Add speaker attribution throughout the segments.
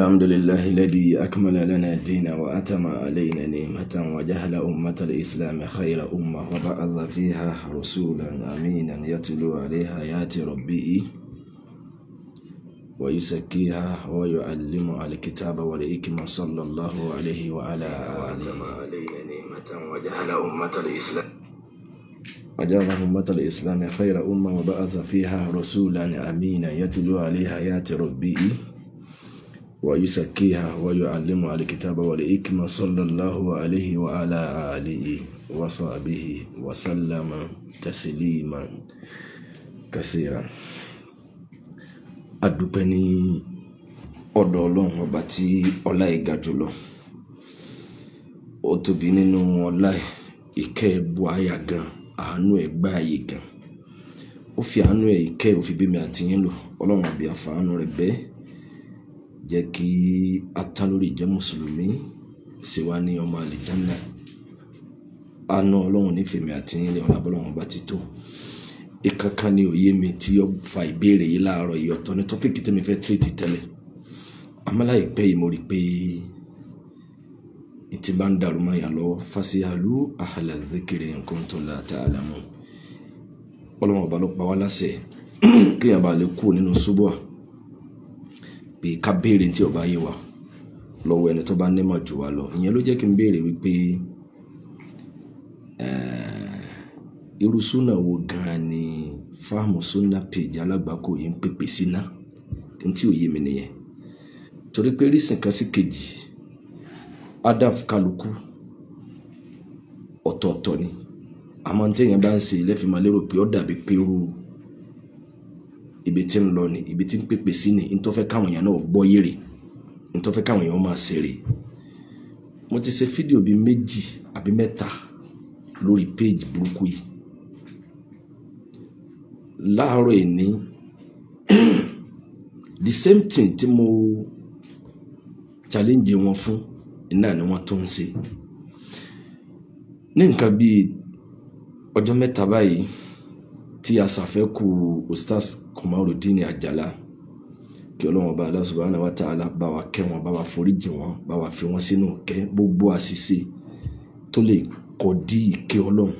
Speaker 1: الحمد لله الذي أكمل لنا الدين وأتم علينا نعمة وجعل أمة الإسلام خير أمة وبعث فيها رسولا أمينا يتلو عليها آيات ربه ويزكيها ويعلمها الكتاب والحكمة صلى الله عليه وعلى آله علينا نعمة وجعل أمة الإسلام خير أمة وبعث فيها رسولا أمينا يتلو عليها آيات ربه ويزكيها ويعلمها الكتاب والحكمة صلى الله عليه وعلى آله وصحبه وسلم تسليما كثيرا. Adúpẹ́ ní ọ̀dọ̀ Ọlọ́run ọba tí ọlá ẹ̀ ga jùlọ. Ó tóbi nínú ọlá ẹ̀, ìkẹ́ ẹ̀ bu àyà gan, àánú ẹ̀ gbá àyè gan. Ó fi àánú ẹ̀ ìkẹ́ ẹ̀ ó fi bí mi àti yín lò. Ọlọ́run àbí àfàánú rẹ̀ bẹ́ẹ̀ jẹ́ kí a tán lórí ìjẹ́ mùsùlùmí sì wá ní ọmọ àlìjánnà. Àánú Ọlọ́run nífẹ̀ẹ́ mi àti yín lé ọlá bọ́lọ́run ọba ti tó. Ìkankan ni òye mi tí ó fa ìbéèrè yìí láàárọ̀ yìí, ọ̀tọ̀ ní tọ́pìkì tí mi fẹ́ tírètì tẹ́lẹ̀. Àmọ́ láìpẹ́ yìí mo rí pé ìtì bá ń dàrú máa yà lọ́wọ́. Fasi'alu ahla dhikri in kuntum la ta'lamun. Ọlọ́run ọba ló pa wá láṣẹ kéèyàn bá lè kú nínú ṣubúà pé ká béèrè tí ọba yé wa lọ́wọ́ ẹni tó bá nímọ̀ jù wá lọ. Ìyẹn ló jẹ́ kí n béèrè wípé irú súnà wo gan ni Fahmu Sunnah page alágbàkó yìí ń pèpè sí náà tí ò yé mi nìyẹn. Torí pé rísìn kan sí kejì adaf kálukú ọ̀tọ̀ọ̀tọ̀ ni. Àmọ́ téèyàn bá ń ṣe ilé fi máa lérò pé ó dàbí pé irú ibi tí ń lọ ni, ibi tí ń pèpè sí ni, ní tó fẹ́ káwọn èèyàn náà gbọ́ yèrè, ní tó fẹ́ káwọn èèyàn máa ṣeré. Mo ti ṣe fídíò bíi 2 àbí 3 lórí page burúkú yìí. Láàárọ̀ ìní the same thing tí mo challenge wọn fún iná ni wọ́n tó ń ṣe. Ní nǹkan bíi ọjọ́ 3 báyìí tí a ṣàfẹ́kù Ustaz Kamarudeen Ajala, kí Ọlọ́run bá Allah subhanahu wa ta'ala bá wa kẹ́ wọn, bá wa foríjì wọn, bá wa fi wọn sínú ìkẹ́. Gbogbo àṣìṣe tó lè kọ́ dí ìkẹ́ Ọlọ́run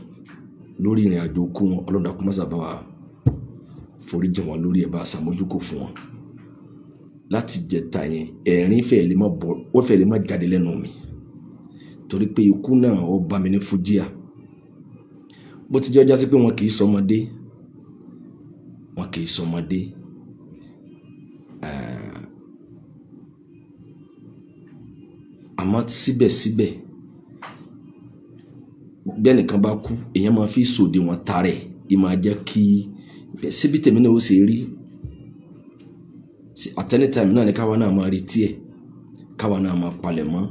Speaker 1: lórí ìrìn àjò kú wọn, Ọlọ́run dákun má ṣe bá wa foríjì wọn lórí ẹ̀, bá ṣàmójúkò fún wọn. Láti jẹta yẹn ẹ̀rín fẹ́ lè má jáde lẹ́nu mi torí pé ikú náà ó bá mi ní fújíà. Bó ti jẹ́ ọjà sí pé wọn kì í sọmọdé, àmọ́ síbẹ̀síbẹ̀ bí ẹnìkan bá kú èèyàn máa fi sòdì wọn tarẹ̀, ìmáa jẹ́ kí síbi tèmi náà ó ṣe rí at any time náà ni káwa náà máa retí ẹ̀, káwa náà máa palẹ̀ mọ́.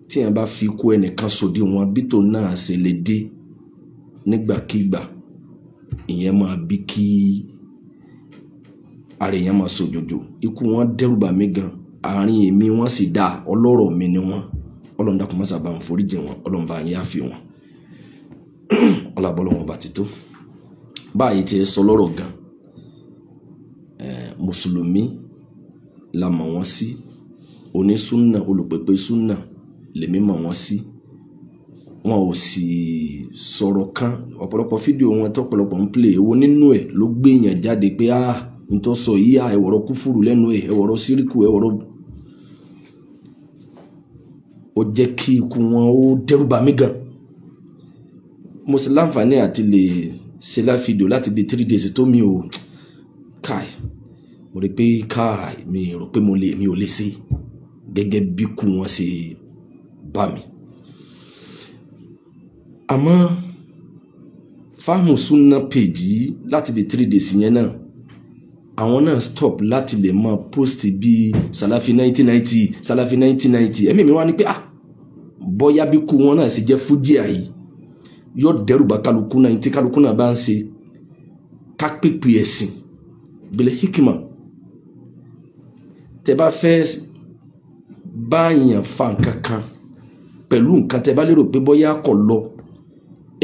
Speaker 1: Tí èèyàn bá fi kú ẹnìkan sòdì wọn bí tòun náà ṣe lè dé nígbàkígbà, ìyẹn máa bí kí ara èèyàn máa sòjòjò. Ikú wọn dẹ́rù bà mí gan, àárín èmi wọn sì dá, ọlọ́rọ̀ mi ni wọn. Ọlọ́run dákun má ṣe bá wọn foríjì wọn, Ọlọ́run bá yín àfi wọn. Ọlábọ́lọ́wọ́n bá ti tó báyìí tí ẹ sọ lọ́rọ̀ gan. Mùsùlùmí la mọ̀ wọ́n sí, onísúnnà olùpẹ̀pẹ̀ súnnà lèmi mọ̀ wọ́n sí. Wọn ò sì sọ̀rọ̀ kan, ọ̀pọ̀lọpọ̀ fídíò wọn tọ́pọ̀lọpọ̀ ń play èwo nínú ẹ̀ ló gbé èèyàn jáde pé n tó sọ yìí ẹ̀wọ̀rọ̀ kúfùrù lẹ́nu ẹ̀, ẹ̀wọ̀rọ̀ síríkù, ẹ̀wọ̀rọ̀. Ó jẹ́ kí ikú wọn ó dẹ́rù bà mí gan. Mo sì láǹfààní àti lè ṣe fídíò láti bí 3 days tó mi ò mo rí pé mi rò pé mi ò lè ṣe gẹ́gẹ́ bí kú wọn ṣe bá mi. Àmọ́ Fahmu Sunnah page yìí láti bí 3 days yẹn náà àwọn náà stop láti lè máa post bí Salafi 1990 ẹ̀mí mi wá ní pé bọ́yá bí kú wọn náà sì jẹ́ fújíà yìí yóò dẹ́rù bá kálukú náà tí kálukú náà bá ń ṣe ká pèpè ẹ̀sìn bẹ̀lẹ̀ hikima. Tẹ bá fẹ́ báyàn fa nǹkan kan pẹ̀lú nǹkan tẹ bá lérò pé bọ́yá kọ̀ lọ,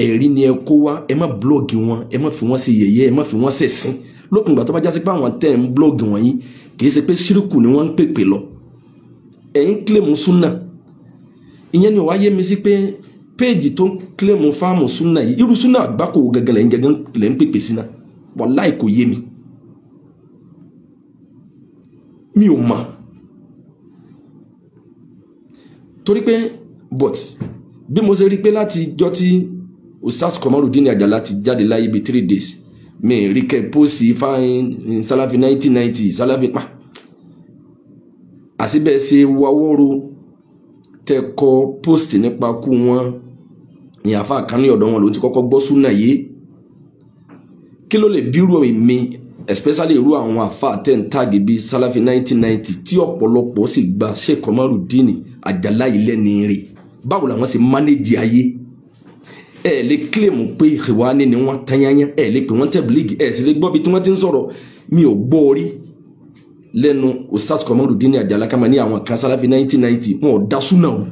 Speaker 1: ẹ̀rí ni ẹ kó wá, ẹ má blọ́ọ̀gì wọn, ẹ má fi wọ́n sí yẹ̀yẹ́, ẹ má fi wọ́n ṣẹ̀sín. lókun ìgbà tó bá jásí pé àwọn tẹ́ ń blọ́ọ̀gì wọ̀nyí kìí ṣe pé ṣírùkù ni wọ́n ń pèpè lọ ẹ̀yin claim sunna ìyẹn ni ó wá yé mi sí pé page tó claim fáàmù sunna yìí irú sunna àgbákò gẹ́gẹ́ lẹ́yìn pèpè sí náà wallahi kò yé mi ò mọ̀ torí pé but bí mo ṣe rí pé láti jọ́ tí Ustaz Komarudeen Ajala ti jáde láyé bí 3 days mi rí kẹ́ pósì fáin Salafi 1990 Salafi pa àsìbẹ̀ ṣe wáwọ́rò tẹ́kọ̀ post nípa kú wọn ní àfáà kan ní ọ̀dọ̀ wọn ló ti kọ́kọ́ gbọ́ súnà yìí kí ló lè bírú mi especially irú àwọn àfáà ten tag bí Salafi 1990 tí ọ̀pọ̀lọpọ̀ sì gba Sheikh Komarudeen Ajala ilẹ̀ ní rẹ̀ báwo làwọn ṣe manage ayé ẹ lè claim pé Ikhwani ni wọ́n tanyanya ẹ lè pè wọ́n Tablighi ẹ sì lè gbọ́ bí tí wọ́n ti ń sọ̀rọ̀ mi ò gbọ́ orí lẹ́nu Ustaz Komarudeen Ajala kama ní àwọn kan Salafi 1990 wọn ò dá súnà wù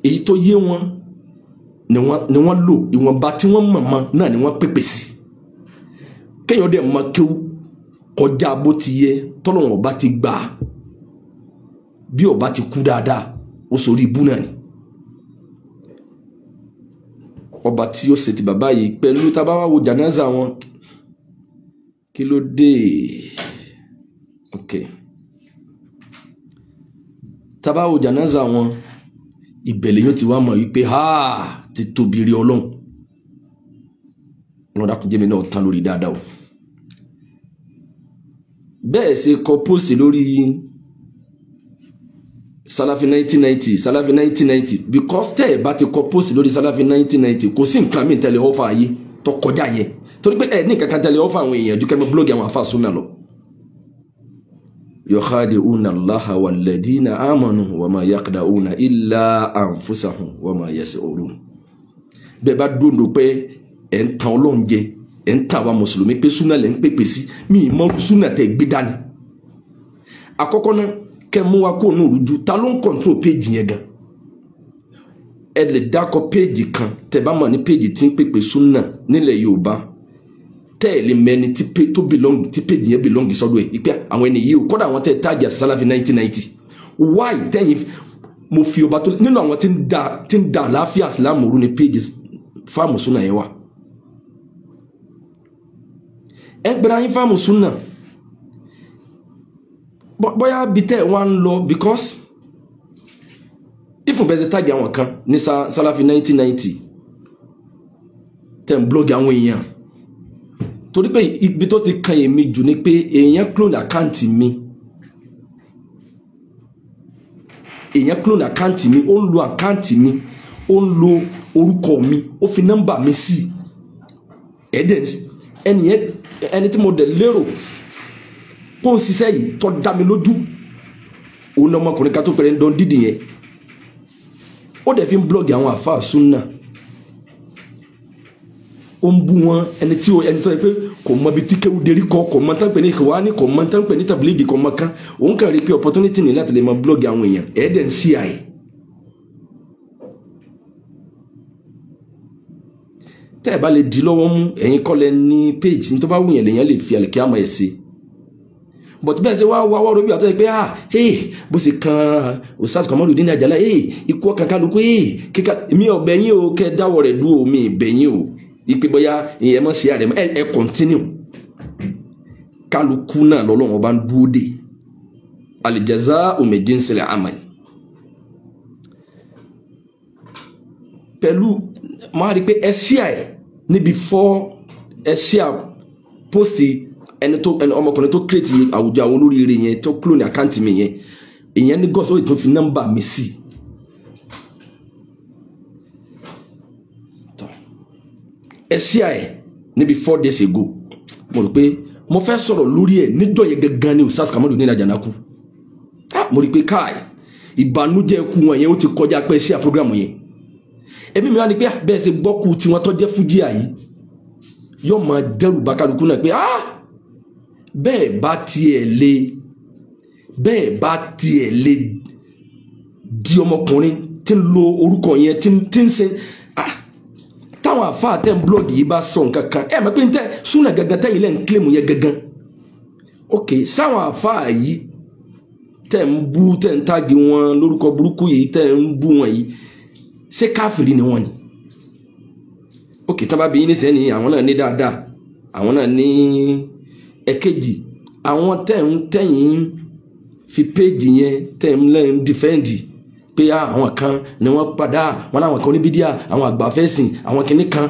Speaker 1: èyí tó yé wọn ni wọ́n lò ìwọ̀nba tí wọ́n mọ̀mọ́ náà ni wọ́n pèpè sí kéèyàn dẹ̀ mọ kí ó kọjá bó ti yẹ tọ́lọ́wọ̀n ọba ti gbà bí ọba ti kú dáadáa ó sórí ibú náà ni ọba tí ó ṣe ti bàbá yìí pẹ̀lú tabawa wo janaza wọn kí ló dé okay tabawa wo janaza wọn ìbẹ̀lẹ̀ yóò ti wá mọ̀ wípé ha ti tóbi rí Ọlọ́run wọn dákun jẹ́ mi náà tán lórí dáadáa o bẹ́ẹ̀ ṣe kọ pósì lórí Salafi 1990 because tẹ́ bá ti kọ pósì lórí Salafi 1990 kò sí nǹkan mi tẹ́lẹ̀ ọ́fà ayé tó kọjá yẹn torí pé ní kankan tẹ́lẹ̀ ọ́fà àwọn èèyàn dúkẹ́ mọ́ blọ́gì àwọn àfáà súnà lọ yukhadi'una Allaha walladhina amanu wa ma yakhda'una illa anfusahum wa ma yash'urun bẹ́ẹ̀ bá dúndò pé ẹ̀ ń tan Ọlọ́run jẹ ẹ̀ ń ta wa mùsùlùmí pé súnà lẹ́ ń pèpè sí mi mọ́ súnà tẹ́ gbé dání àkọ́kọ́ náà kẹ́ mú wa kó nù rújú ta ló ń control page yẹn gan ẹ lè dákọ̀ page kan tẹ́ bá mọ̀ ní page tí ń pèpè súnà nílẹ̀ Yorùbá tẹ́ ẹ lè mẹ́ni tí page yẹn belong sọ́dọ̀ ẹ̀ ìpẹ́ àwọn ẹni yìí kọ́dà àwọn tẹ́ tag Salafi 1990 why tẹ́yìn mo fi ọba tó nínú àwọn tí ń da àlàáfíà Islam rú ní page fáàmù súnà yẹn wà ẹ gbẹ̀rẹ̀ ayé fáàmù súnà bóyá bí tẹ́ wọ́n ń lọ because if bẹ́ẹ̀ ṣe tag àwọn kan ní Salafi 1990 tẹ́ ń blog àwọn èèyàn torí pé ibi tó ti kan èmi jù ni pé èèyàn clone àkáǹtì mi ó ń lo àkáǹtì mi ó ń lo orúkọ mi ó fi nọ́mbà mi sí ẹni tí mo dẹ̀ lérò kó ń ṣiṣẹ́ yìí tó dá mi lójú òun ọmọkùnrin ká tó pẹ̀lẹ́ ń dán dídì yẹn ó dẹ̀ fi ń blọ́ọ̀gì àwọn àfáà súnà ó ń bú wọn ẹni tó yẹ pé kò mọ bí tí kéwú derí kọ mọ tán pè ní Ikhwani kò mọ tán pè ní Tablighi kò mọ kán òun kàn rí pé opportunity ní láti lè mọ blọ́ọ̀gì àwọn èèyàn ẹ̀ẹ́dẹ̀ ń ṣí àyè tẹ́ ẹ̀ bá lè di lọ́wọ́ mú ẹ̀yin kọ́lẹ̀ ní page ní tó bá wùyàn lèyàn lè fi àlèkè àmọ́ ẹ̀ sí but bẹ́ẹ̀ ṣe wá wọ́rọ̀ bí àtọ́ pé bó ṣe kan Ustaz Komarudeen Ajala ikú ọkàn kálukú kíkà mi ò bẹ̀yìn o kẹ́ dáwọ́ rẹ̀ dúró mi bẹ̀yìn o ipe bóyá ìyẹn mọ̀ sí àrẹ ẹ continue kálukú náà lọ́lọ́wọ́ bá ń dúró dé al-jazā'u min jinsil 'amal pẹ̀lú máa rí pé ẹ ṣíà ẹ̀ níbi fọ́ ẹ ṣíà pósìtì ẹni ọmọkùnrin tó kírètì àwùjọ àwọn olóríire yẹn tó clone àkáǹtì mi yẹn ìyẹn ní gọ́ọ̀sì ó ì tó fi nọ́mbà mi sí ẹ ṣíà ẹ̀ níbi 4 days ago mo rò pé mo fẹ́ sọ̀rọ̀ lórí ẹ̀ níjọ́ yẹn gangan ni Ustaz Komarudeen Ajala kú mo rí pé káì ìbànújẹ́ ikú wọn yẹn ó ti kọjá pé ṣíà prógrámù yẹn ẹbí mi wá ní pé bẹ́ẹ̀ ṣe gbọ́kú tí wọ́n tọ́ jẹ́ fújíà yìí yóò máa dẹ́rù bá kálukú náà pé bẹ́ẹ̀ bá tiẹ̀ lè di ọmọkùnrin tí ń lo orúkọ yẹn tí ń ṣe táwọn àfáà tẹ́ ń blọ́ọ̀gì yìí bá sọ nǹkan kan ẹ̀ mọ̀ pé ń tẹ́ súnà gangan tẹ́yìn lẹ́yìn kílèmù yẹn gangan ok sáwọn àfáà yìí tẹ́ ń bú tẹ́ ń tági wọn lórúkọ burúkú yìí tẹ́ ń bú wọn yìí ṣé káfìrí ni wọ́n ni òkè tán bá bí ní sẹ́ni àwọn náà ní dáadáa àwọn náà ní ẹ̀kejì àwọn tẹ́yìn fi péjì yẹn tẹ́ ń lẹ́yìn dìfẹ́ǹdì pé àwọn kan ni wọ́n padà wọn láwọn kan oníbídíà àwọn àgbàfẹ́sìn àwọn kìnnì kan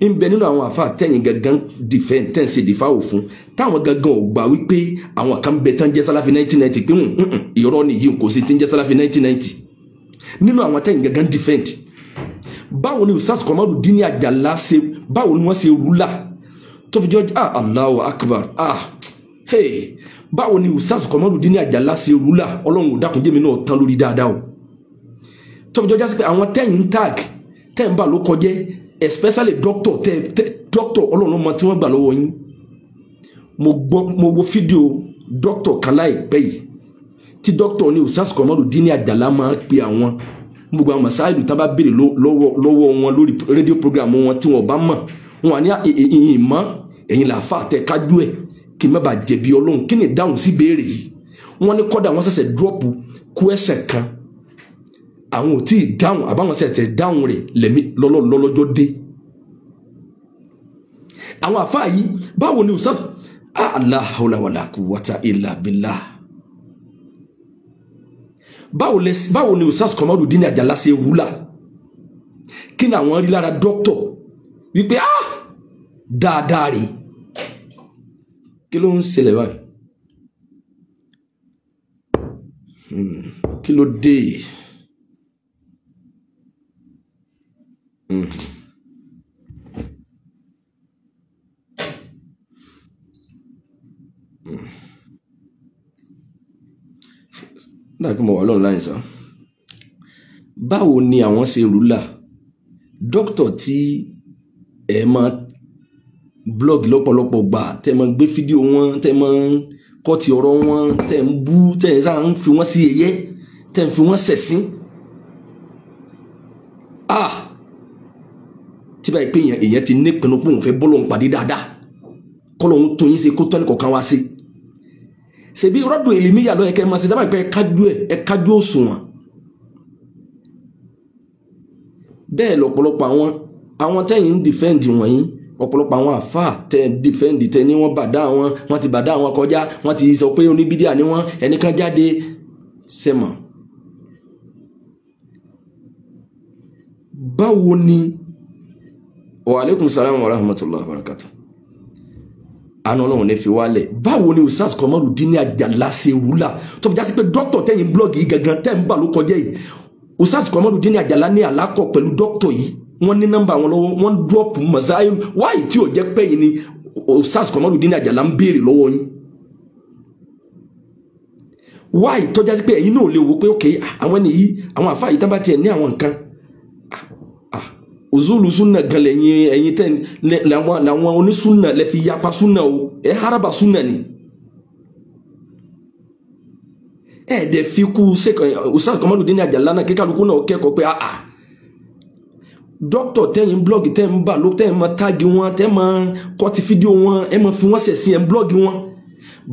Speaker 1: ń bẹ nínú àwọn àfa tẹ́yìn gangan dìfẹ́ǹd tẹ́ ń ṣe dìfáwò fún táwọn gangan ò gbà wípé àwọn kan bẹ tán jẹ́ sálàfí 1990 pé ìrọ́ nìyí kò sí tí ń jẹ́ sálàfí 1990 nínú àwọn tẹ́yìn gangan dìfẹ́ǹd báwo ni Ustaz Kamaludeen Ajala ṣe báwo ni wọ́n ṣe rúlà tó fi jọ Allahu Akbar hey báwo ni Ustaz Kamaludeen Ajala ṣe rúlà ọlọ́run ò dákun jẹ́ mi náà tán lórí dáadáa o tó fi jọ jásí pé àwọn tẹ́yìn tag tẹ́yìn bá ló kọjẹ́ especially doctor ọlọ́run mọ tí wọ́n gbà lọ́wọ́ yín mo wo fídíò doctor kan láìpẹ́ yìí tí doctor ní Ustaz Kamaludeen Ajala máa pe àwọn gbogbo àwọn masáìlú tá bá béèrè lọ́wọ́ wọn lórí rédíò program wọn tí wọ́n bá mọ̀ wọn ní ìmọ̀ ẹ̀yin làáfà tẹ kájú ẹ̀ kí n má bàa jẹ̀bi ọlọ́run kí ni dáhùn sí béèrè yìí wọ́n ní kọ́dà wọ́n ṣẹ̀ṣẹ̀ dúrọ́pù question kan àwọn ò tí ì dáhùn àbáwọn ṣẹ̀ṣẹ̀ dáhùn rẹ̀ lẹ́mí lọ́lọ́jọ́ dé àwọn àfáà yìí báwo ni Ustaz la hawla wala quwwata illa billah báwo ni Ustaz Kamaludeen Ajala ṣe rúlà kí ni àwọn rí lára dókítọ̀ wípé dáadáa rí kí ló ń ṣẹlẹ̀ báyìí kí ló dé láti mọ̀ wà lọ́nà láìsàn báwo ni àwọn ṣe rúlà dókítọ̀ tí ẹ máa blog lọ́pọ̀lọpọ̀ gbà tẹ́ máa gbé fídíò wọn tẹ́ máa kọ́tì ọ̀rọ̀ wọn tẹ́ ń bú tẹ́ ń sáà ń fi wọ́n sí ẹ̀yẹ tẹ́ ń fi wọ́n ṣẹ̀sín tí báyìí pé èèyàn ti ní pinnu pé òun fẹ́ bọ́lọ̀ ń pàdé dáadáa kọ́ lóun tó yín ṣe kó tọ́ni kọ̀ọ̀kan wá sí ṣebí rọ́dùn èlìmíyà lọ ẹ̀kẹ́ máa ṣe dábàá pé ẹ̀kájú òṣùwọ̀n bẹ́ẹ̀ lọ́pọ̀lọpọ̀ àwọn tẹ́yìn ń dìfẹ́ǹdì wọ̀nyí ọ̀pọ̀lọpọ̀ àwọn àfáà tẹ́ dìfẹ́ǹdì tẹ́ ní wọ́n ti bàdá àwọn kọjá wọ́n ti sọ pé oníbídíà ni wọ́n ẹnìkan jáde sẹ́mọ̀ báwo ni wa alaikum salam wa rahmatullahi wa barakatuh àánú ọlọ́run ní fi wálẹ̀ báwo ni Ustaz Kamaludeen Ajala ṣe rúlà tó fi já sí pé dókítọ̀ tẹ́yìn blọ́ọ̀gì yìí gangan tẹ́ ń bà ló kọjá yìí Ustaz Kamaludeen Ajala ní àlákọ̀ pẹ̀lú dókítọ̀ yìí wọ́n ní nọ́mbà wọn lọ́wọ́ wọ́n dúrọ́pù masáyìí wáyé tí ò jẹ́ pé yìí ni Ustaz Kamaludeen Ajala ń béèrè lọ́wọ́ yín wáyé tó já sí pé ẹ̀yin náà lè wò pé ok àwọn ẹni yìí àwọn àfáà yìí tán bá tiẹ̀ ní àwọn nǹkan uzulu sunna gan ẹ̀yin tẹ́ làwọn onísunna lẹ fi yapa sunna o ẹ haraba sunna ni ẹ dẹ̀ fi kú Ustaz Kamaludeen Ajala náà kíkàlùkù náà kẹ́kọ̀ọ́ pé dókítọ̀ tẹ́yìn blọ́ọ̀gì tẹ́ ń bà ló tẹ́ ń máa táàgì wọn tẹ́ máa kọ́tì fídíò wọn ẹ máa fi wọ́n sẹ̀sìn ẹ̀ ń blọ́ọ̀gì wọn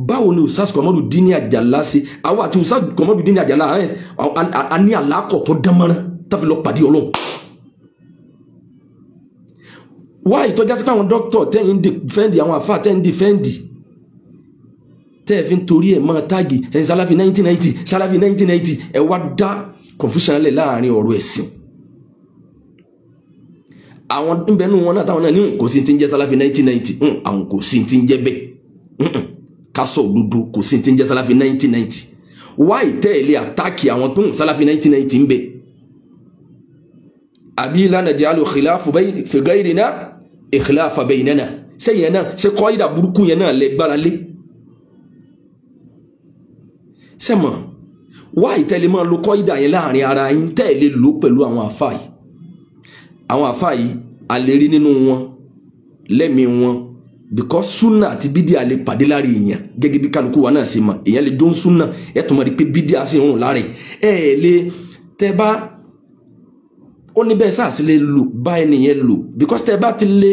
Speaker 1: báwo ni Ustaz Kamaludeen Ajala ṣe àwọn àti Ustaz Kamaludeen Ajala a ní àlákọ̀ tó dánmọ́rán tàbí lọ pàdé ọlọ́run wá ìtọ́já sí káwọn dókítọ̀ tẹ́yìn dìfẹ́ǹdì àwọn àfáà tẹ́yìn dìfẹ́ǹdì tẹ́ẹ̀ fi ń torí ẹ̀ máa táàgì ẹ̀ sálàfí 1990 sálàfí 1990 ẹ̀ wá dá confusion lẹ̀ láàrin ọ̀rọ̀ ẹ̀sìn àwọn ìbẹ̀nú wọn náà táwọn náà ní kò sí ti ń jẹ́ sálàfí 1990 àwọn kò sí ti ń jẹ́ bẹ́ẹ̀ kásọ̀ òdodo kò sí ti ń jẹ́ sálàfí 1990 wá ìtẹ́ẹ̀lé àtáàkì àwọn tó ń sálàfí 1990 ń bẹ àbí lánàá jẹ́ àlò khilafu fi ghayrina ikhlafa baynana sẹ́yìn náà ṣe kọ́ ìdà burúkú yẹn náà lẹ gbára lé sẹ́mọ̀ wá ìtẹ́lẹ̀ máa lo kọ́ ìdà yẹn láàrin ara yín tẹ́ẹ̀lé lò pẹ̀lú àwọn àfáà yìí a lè rí nínú wọn lẹ́mí wọn because sunna àti bídíà lè pàdé láàrin èèyàn gẹ́gẹ́ bí kálukú wa náà sì mọ̀ èèyàn lè dún sunna ẹ̀ tó mọ̀ rí pé bídíà sì ń rùn láàrin lè tẹ́ bá ó ní bẹ́ẹ̀ sáà sí lè lò bá ẹnìyẹn lò because tẹ́ bá ti lè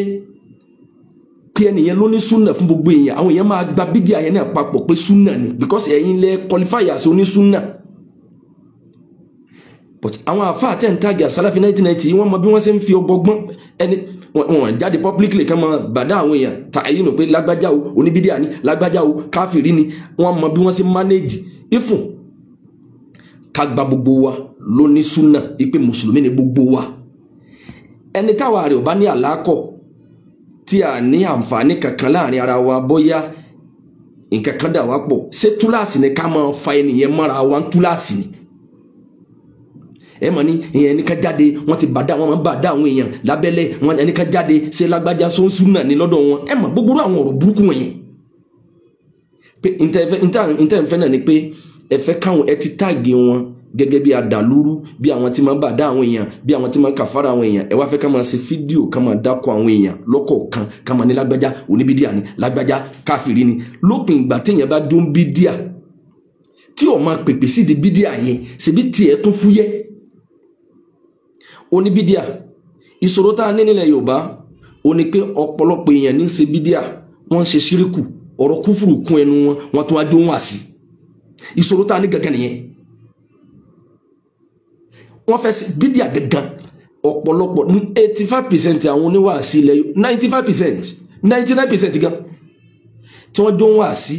Speaker 1: pé ẹnìyẹn ló ní súnà fún gbogbo èèyàn àwọn èèyàn máa gba bídíà yẹn náà papọ̀ pé súnà ni because ẹ̀yin lẹ qualify as oní súnà. But àwọn àfáà tẹ̀ ń tàgì àsálàfí 1990 wọ́n mọ bí wọ́n ṣe ń fi ọgbọ́gbọ́n ẹni wọ́n jáde publicly kan mọ bàdá àwọn èèyàn tààyè nù pé lágbájá o oníbídíà ni lágbájá o káfìrí ni wọ́n mọ bí wọ́n ṣe manage ifun ká gba gbogbo wa ló ní súnà ipe mùsùlùmí ni gbogbo wa ẹni táwa rẹ̀ ò bá ní àlákọ̀ tí a ní àǹfààní kankan láàrin ara wa bóyá nǹkan kan dà wá pọ̀ ṣé túláàsì ni ká máa fa ẹnìyẹn mọ́ra wa túláàsì ni ẹ mọ̀ ní ìyẹn ẹnìkan jáde wọ́n ti bàdá wọn máa ń bàdá àwọn èèyàn lábẹ́lẹ̀ wọn ẹnìkan jáde ṣe lágbájá sóńsú náà ní lọ́dọ̀ wọn ẹ mọ̀ gbogbo àwọn ọ̀rọ̀ burúkú wọ̀nyẹn pé ìtẹ́fẹ́ náà ni pé ẹ fẹ́ káwọn ẹ ti táàgì wọn gẹ́gẹ́ bí adàlúrú bí àwọn tí máa ń bàdá àwọn èèyàn bí àwọn tí máa ń kàfàrà àwọn èèyàn ẹ wá fẹ́ ká máa ṣe fídíò ká máa dákọ̀ àwọn èèyàn lọ́kọ̀ọ̀kan ká máa ní lágbájá oníbídíà ni lágbájá káfìrí ni lópin ìgbà téèyàn bá dún bídíà tí ó máa pèpè sí di bídíà yẹn ṣebí tiẹ̀ tún fúyẹ́ oníbídíà ìṣòro tá a ní nílẹ̀ Yorùbá ó ní pé ọ̀pọ̀lọpọ̀ èèyàn ní ṣe bídíà wọ́n ń ṣe ṣíríkù ọ̀rọ̀ kúfùrù kún ẹnu wọn wọ́n tún wá jó wá sí ìṣòro tá a ní gangan nìyẹn wọ́n fẹ́ sí bídíà gangan ọ̀pọ̀lọpọ̀ 85% àwọn oníwàásí ilẹ̀ 95% 99% gan tí wọ́n jó wá sí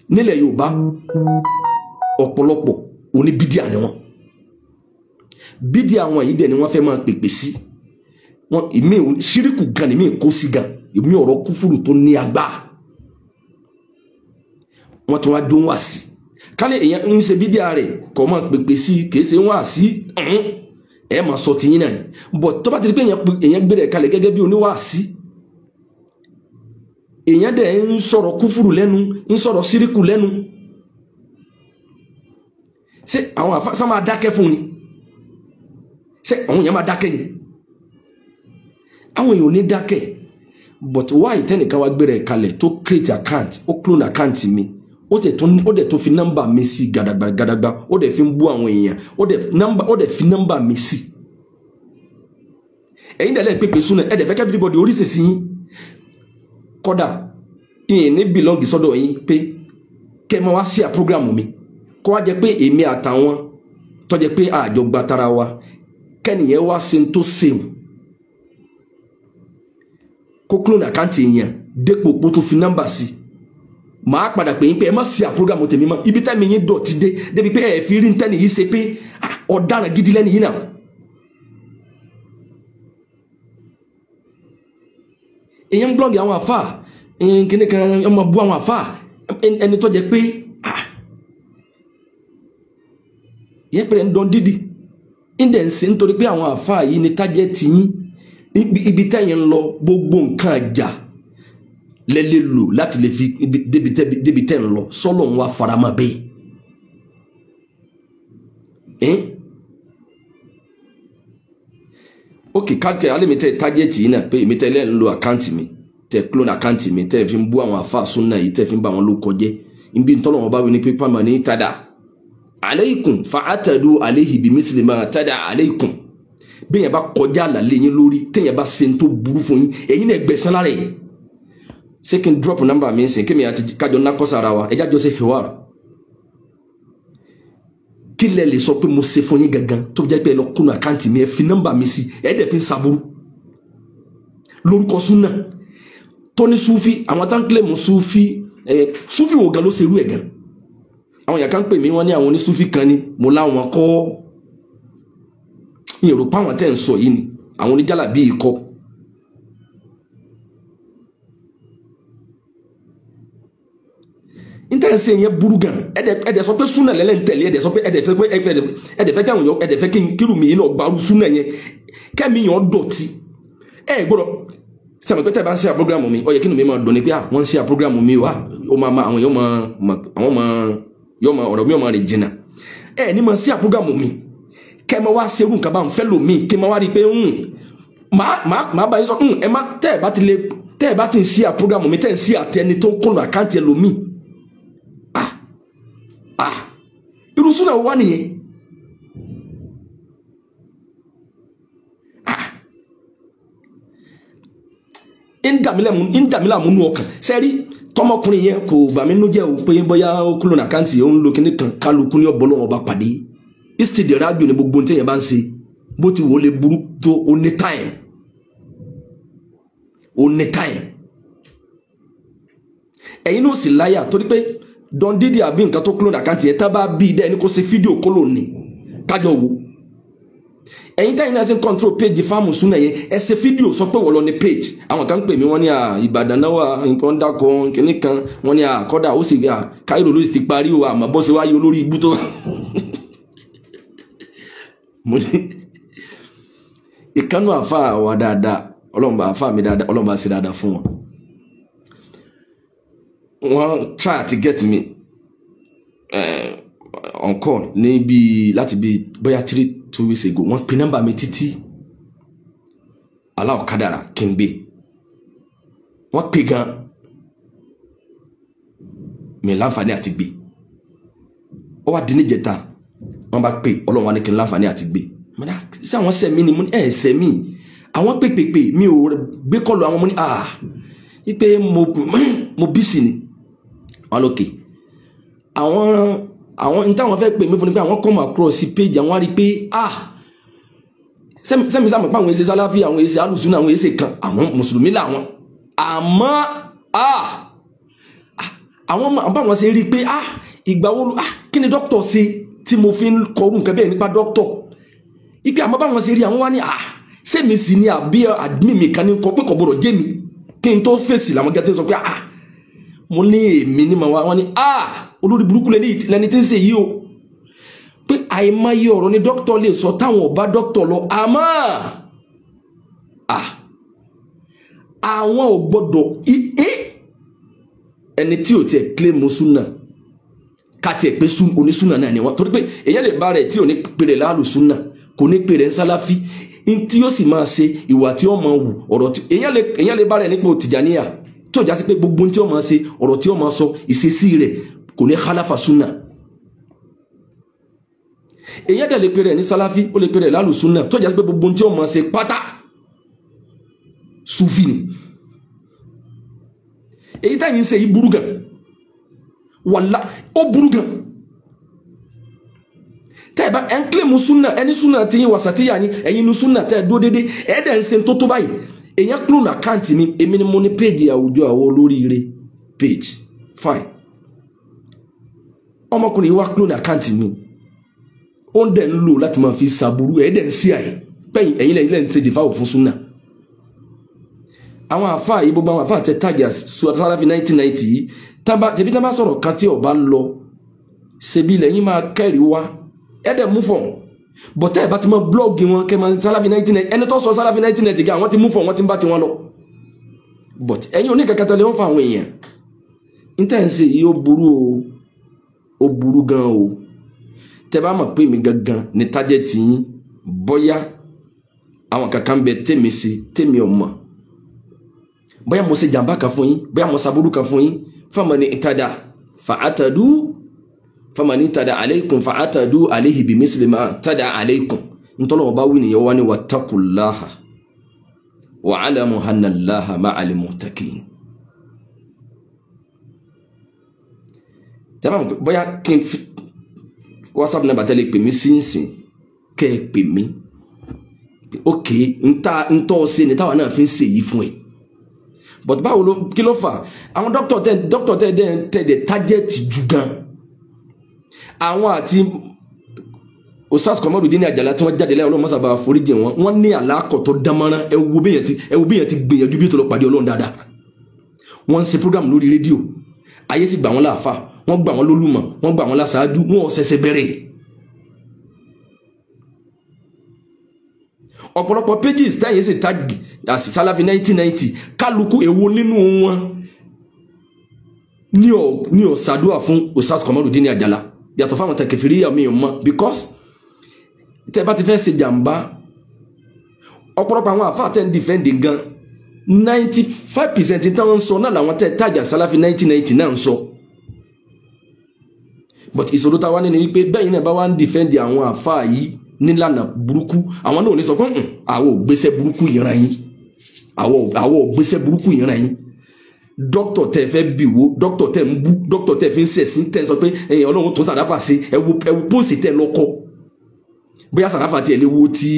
Speaker 1: nílẹ̀ Yorùbá ọ̀pọ̀lọpọ̀ oníbídíà ni wọ́n bídíà àwọn yìí dẹ̀ ni wọ́n fẹ́ máa pèpè sí wọn ìmí ṣíríkù gan ìmí kó sí gan ìmí ọ̀rọ̀ kúfùrù tó ní agbára wọ́n tún wá dún wá sí kálẹ̀ èèyàn ń ṣe bídíà rẹ̀ kọ́ máa pèpè sí kìí ṣe wá sí ẹ máa sọ tìyín náà bọ̀ tó bá ti rí pé èèyàn gbé rẹ̀ kalẹ̀ gẹ́gẹ́ bí oníwàásí èèyàn dẹ̀ ń sọ̀rọ̀ kúfùrù lẹ́nu ń sọ̀rọ̀ ṣíríkù lẹ́nu ṣé àwọn àfáà máa dákẹ́ fún ni ṣé àwọn èèyàn máa dákẹ́ ni àwọn èèyàn ò ní dákẹ́ but why tẹ́nìkan wá gbé rẹ̀ kalẹ̀ tó create account ó clone account mi ó dẹ̀ tó fi nọ́mbà mi sí gàdàgbà ó dẹ̀ fi ń bú àwọn èèyàn ó dẹ̀ fi nọ́mbà mi sí ẹ̀yin dẹ̀ lẹ́yìn pépè súnà ẹ̀dẹ̀ fẹ́ kẹ́ everybody oríṣiríṣi yín kọ́dà ìyẹn ní belong sọ́dọ̀ yín pé kẹ́ mọ́ wá sí à program mi kó wá jẹ́ pé èmi àtàwọn tó jẹ́ pé àjọ gba tara wa kẹ́nìyẹn wá sí tó sèwù kó clone account èèyàn dépò pó tó fi nọ́mbà sí máa padà pè yín pé ẹ má sí à program tèmi mọ́ ibi tẹ́mi yín dọ̀tí dé débi pé ẹ fi rí ntẹ́ni yìí ṣe pé ọ̀daràn gidi lẹ́ni yìí náà èèyàn blog àwọn àfáà kíní kan ọmọ bú àwọn àfáà ẹni tó jẹ́ pé yẹn pẹ̀lẹ́ ń dán dídì ìdẹ̀ ń ṣe nítorí pé àwọn àfáà yìí ni tájẹ́ tì yín ibi tẹ́yìn ń lọ gbogbo nǹkan àjà lẹ́lẹ́ lò láti lè fi débi tẹ́ ń lọ sọ́lọ̀ ń wá faramọ́ bẹ́ẹ̀ ok káàkiri alẹ́ mi tẹ́ tájẹ́ tì yín náà pé èmi tẹ́lẹ̀ ń lo àkáǹtì mi tẹ́ clone àkáǹtì mi tẹ́ fi ń bú àwọn àfáà súnà yìí tẹ́ fi ń bá wọn ló kọjẹ́ ibi tọ́lọ̀ wọn bá wí ní pípa mà ní tàdá aleikum fa'atadu alayhi bimisli ma tada aleikum bẹ́yẹn bá kọjá àlàlé yín lórí tẹ́yẹn bá ṣe tó burú fún yín ẹ̀yin náà gbẹ̀san lára ẹ̀ ṣé kí n drop number mi sìn kí mi àti kájọ nákọ́sà ara wa ẹjá jọ ṣe hiwar kí lẹ lè sọ pé mo ṣe fún yín gangan tó jẹ́ pé ẹ lọ kúnnú àkáǹtì mi ẹ fi nọ́mbà mi sí ẹ dẹ̀ fi ń saburú lórúkọ súnà tó ní súfì àwọn táǹkìlẹ̀ mú súfì súfì wò gan ló ṣerú ẹ̀ gan àwọn yàká ń pè mí wọ́n ní àwọn onísúfì kan ni mo láwọn kọ́ ìrò páwọn tẹ́ ń sọ yìí ni àwọn oníjàlá bí ikọ́ ìtẹ́ǹsì yẹn burú gan ẹ̀dẹ̀ sọ pé súnà lẹ́lẹ́ ń tẹ̀lé ẹ̀dẹ̀ sọ pé ẹ̀dẹ̀ fẹ́ káwọn yọ ẹ̀dẹ̀ fẹ́ kírù mi náà gbarú súnà yẹn kẹ́mi yàn dọ̀tí ẹ̀ gbọ́dọ̀ sẹ́mi pé tẹ́ bá ń ṣe àprógrámù mi ó yẹ kí ni mi máa dùn ní pé wọ́n ń ṣe àprógrámù mi wá ó máa àwọn yóò máa ọ̀rọ̀ mi ò máa rìn jìnnà ẹ ní máa sí àprógrámù mi kẹ́ máa wá ṣerú nǹkan bá ń fẹ́ lò mí kí máa wá rí i pé máa bá yín sọ ẹ má tẹ́ ẹ bá ti ń ṣe àprógrámù mi tẹ́ ẹ ń ṣe àtẹni tó ń kọ́nà àkáǹtì ẹ lò mí irú súnà wà nìyẹn ń ndamila mu nu ọkàn seri tọmọkùnrin yẹn kò bá mi nú jẹ́ o pé bóyá ó clone account yẹn ó ń lo kíní kan kálukú ní ọbọlọ́wọ́ bá pàdé istidi radio ní gbogbo ntẹ́yẹn bá ń ṣe bó ti wò lè burú tó ó ní time ẹ̀yin náà sì láyà torí pé Don Didi àbí nǹkan tó clone account yẹn tá bá bí dẹ́ ẹni kó ṣe fídíò kólò ní kájọ wo ẹ̀yin táyìn náà ṣe ń control page fáàmù súnà yẹn ẹ ṣe fídíò sọ pé wọ́n lọ ní page àwọn kan pè mí wọ́n ní Ìbàdàn náà wà nǹkan dákọ̀ kìíní kan wọ́n ní kọ́dà ó sì Cairo ló ti parí o àmọ́ bọ́ sí wáyé olórí ibú tó mo ní ìkánú àfa wa dáadáa ọlọ́mọba àfa mi dáadáa ọlọ́mọba sí dáadáa fún wọn. Wọ́n try to get me on call níbi láti bí bóyá 2 weeks ago wọ́n pe nọ́mbà mi títí aláwọ̀ kádàrà kí n gbé wọ́n pe gan mi láǹfààní àti gbé ó wá di níjẹta wọ́n bá pè Ọlọ́run wá ní kí n láǹfààní àti gbé mọ́nà sí àwọn sẹ́mi ni mo ní sẹ́mi àwọn pèpèpè mi ò gbé kọlù àwọn mo ní wípé mo bísí ni wọ́n lókè àwọn ní táwọn fẹ́ pè mí fún ni pé àwọn come across sí page àwọn á rí pé sẹ́mi sáàmù pé àwọn èsè sálàfí àwọn èsè alùsùn àwọn èsè kan àwọn mùsùlùmí làwọn àmọ́ àwọn báwọn ṣe rí pé ìgbà wo kí ni dókítà ṣe tí mo fi ń kọrú nǹkan bẹ́ẹ̀ nípa dókítà ike àmọ́ báwọn ṣe rí àwọn wá ní sẹ́mi sì ni àbí admin mi kan ní kọ pé kò gbọdọ̀ jẹ́ mi kí n tó fèsì làwọn gẹ́gẹ́ sọ pé mo ní èmi ní màá wá ní olórí burúkú lẹni tí ń ṣe yìí o pé àìmáyé ọ̀rọ̀ ni dókítà lè sọ táwọn ọba dókítà lọ àmọ́ àwọn ò gbọdọ̀ ẹni tí ò tiẹ̀ claim súnà ká tiẹ̀ pé onísúnà náà ni wọ́n torí pé èyàn lè bá rẹ̀ tí ò ní pèrè láàlù súnà kò ní pèrè ń sálàfí tí yóò sì máa ṣe ìwà tí ó máa wù ọ̀rọ̀ tí èyàn lè bá rẹ̀ nípò tìjàníyà tí ó já sí pé gbogbo tí ó máa ṣe ọ̀rọ̀ tí ó máa sọ ìṣesí rẹ̀ kò ní khalafa súnà èyàn dẹ̀ lè pèrè ní sálàfí ó lè pèrè láàlù súnà tí ó já sí pé gbogbo tí ó máa ṣe pátá súfì ni èyí táyìn ṣe yìí burú gan wàlá ó burú gan tẹ́ẹ̀bá ẹ̀ ń kílèmù súnà ẹni súnà tí yín wàsàtíyà ní ẹ̀yin ní súnà tẹ́ẹ̀ dúró dédé ẹ̀ẹ́dẹ̀ ń ṣe tó báyìí èyàn clone àkáǹtì mi èmi ni mo ní péjì àwùjọ àwọn olóríire page fine ọmọkùnrin wá clone àkáǹtì mi ó ń dẹ̀ ń lò láti máa fi sàbúrú ẹ̀ẹ́dẹ̀ ń ṣe àyè pẹ́yìn ẹ̀yin lẹ́yìn ṣe dìfáwò fún súnà àwọn àfáà yìí gbogbo àwọn àfáà tẹ tàgì Salafi 1990 yìí tẹbí tá bá sọ̀rọ̀ kan tí ọba lọ ṣebí lẹ́yìn máa kẹ́rì wá ẹ̀dẹ̀ mú fọ̀n bọ̀tẹ́ ìbá ti mọ́ blọ́ọ̀gì wọn kẹ́ máa Salafi 1990 ẹni tó sọ Salafi 1990 gá àwọn ti mú fọ̀n wọ́n ti ń bá ti wọn lọ but ẹ̀yin oníkẹ́kẹ́tọ́ lè wọ́n fa àwọn èèyàn intense yìí ó burú gan o tẹ bá mọ̀ pé mi gangan ní tájẹ́tì yín bọ́yá àwọn kankan bẹ tèmi sí tèmi ọmọ bóyá mo ṣe jàmbá kan fún yín bóyá mo ṣàbúrú kan fún yín famani itada alaykum fa'atadu alayhi bimisli ma tada alaykum ntọ́lọ́wọ́ bá wí nìyẹn wá ní wattaqullaha wa'alamu anna Allaha ma'al muttaqin bóyá kí n WhatsApp náà bàtẹ́lẹ̀ pè mí sínsìn kẹ́ ẹ pè mí ok ntọ́ ṣe ní táwa náà fi ń ṣe yìí fún ẹ but báwo ló kí ló fà àwọn dókítà tẹ̀dẹ̀ tájẹ́tì jù gan àwọn àti Ustaz Kamaludeen Ajala tí wọ́n jáde lẹ́yìn Ọlọ́run mọ́sàbà foríjì wọ́n ní àlákọ̀ tó dámọ́rán ẹwú bí yẹn ti gbìyànjú bí tó lọ pàdé Ọlọ́run dáadáa wọ́n ń ṣe program lórí rédíò ayé sì gbà wọ́n láàfà wọ́n gbà wọ́n lólùmọ̀ wọ́n gbà wọ́n láṣáájú wọ́n ṣẹ̀ṣẹ̀ bẹ̀rẹ̀ ọ̀pọ̀lọpọ̀ pages táyé sì tag Salafi 1990 kálukú èwo nínú wọn ní ọ̀sàdúà fún Ustaz Kamaludeen Ajala yàtọ̀ fáwọn tẹ̀kẹ̀fìríyà mi ò mọ̀ because tẹ́ bá ti fẹ́ ṣe jàmbá ọ̀pọ̀lọpọ̀ àwọn àfáà tẹ́ ń dìfẹ́ǹdì gan 95% táwọn ń sọ náà làwọn tẹ́ tàjà Salafi 1990 náà ń sọ but ìṣòro táwa ní ni wípé bẹ́yìn náà bá wá ń dìfẹ́ǹdì àwọn àfáà yìí nílànà burúkú àwọn náà ò ní sọ pé àwọn ò gbéṣẹ́ burúkú ìran yín àwọ̀ gbéṣẹ́ burúkú ìran yín dókítà tẹ́ fẹ́ bí wo dókítà tẹ́ ń bú dókítà tẹ́ fi ń sẹ̀sìn tẹ́ ń sọ pé Ọlọ́run tó Sàráfà sí ẹwu pósì tẹ́ lọ́kọ́ bóyá Sàráfà tí ẹ lè wo ti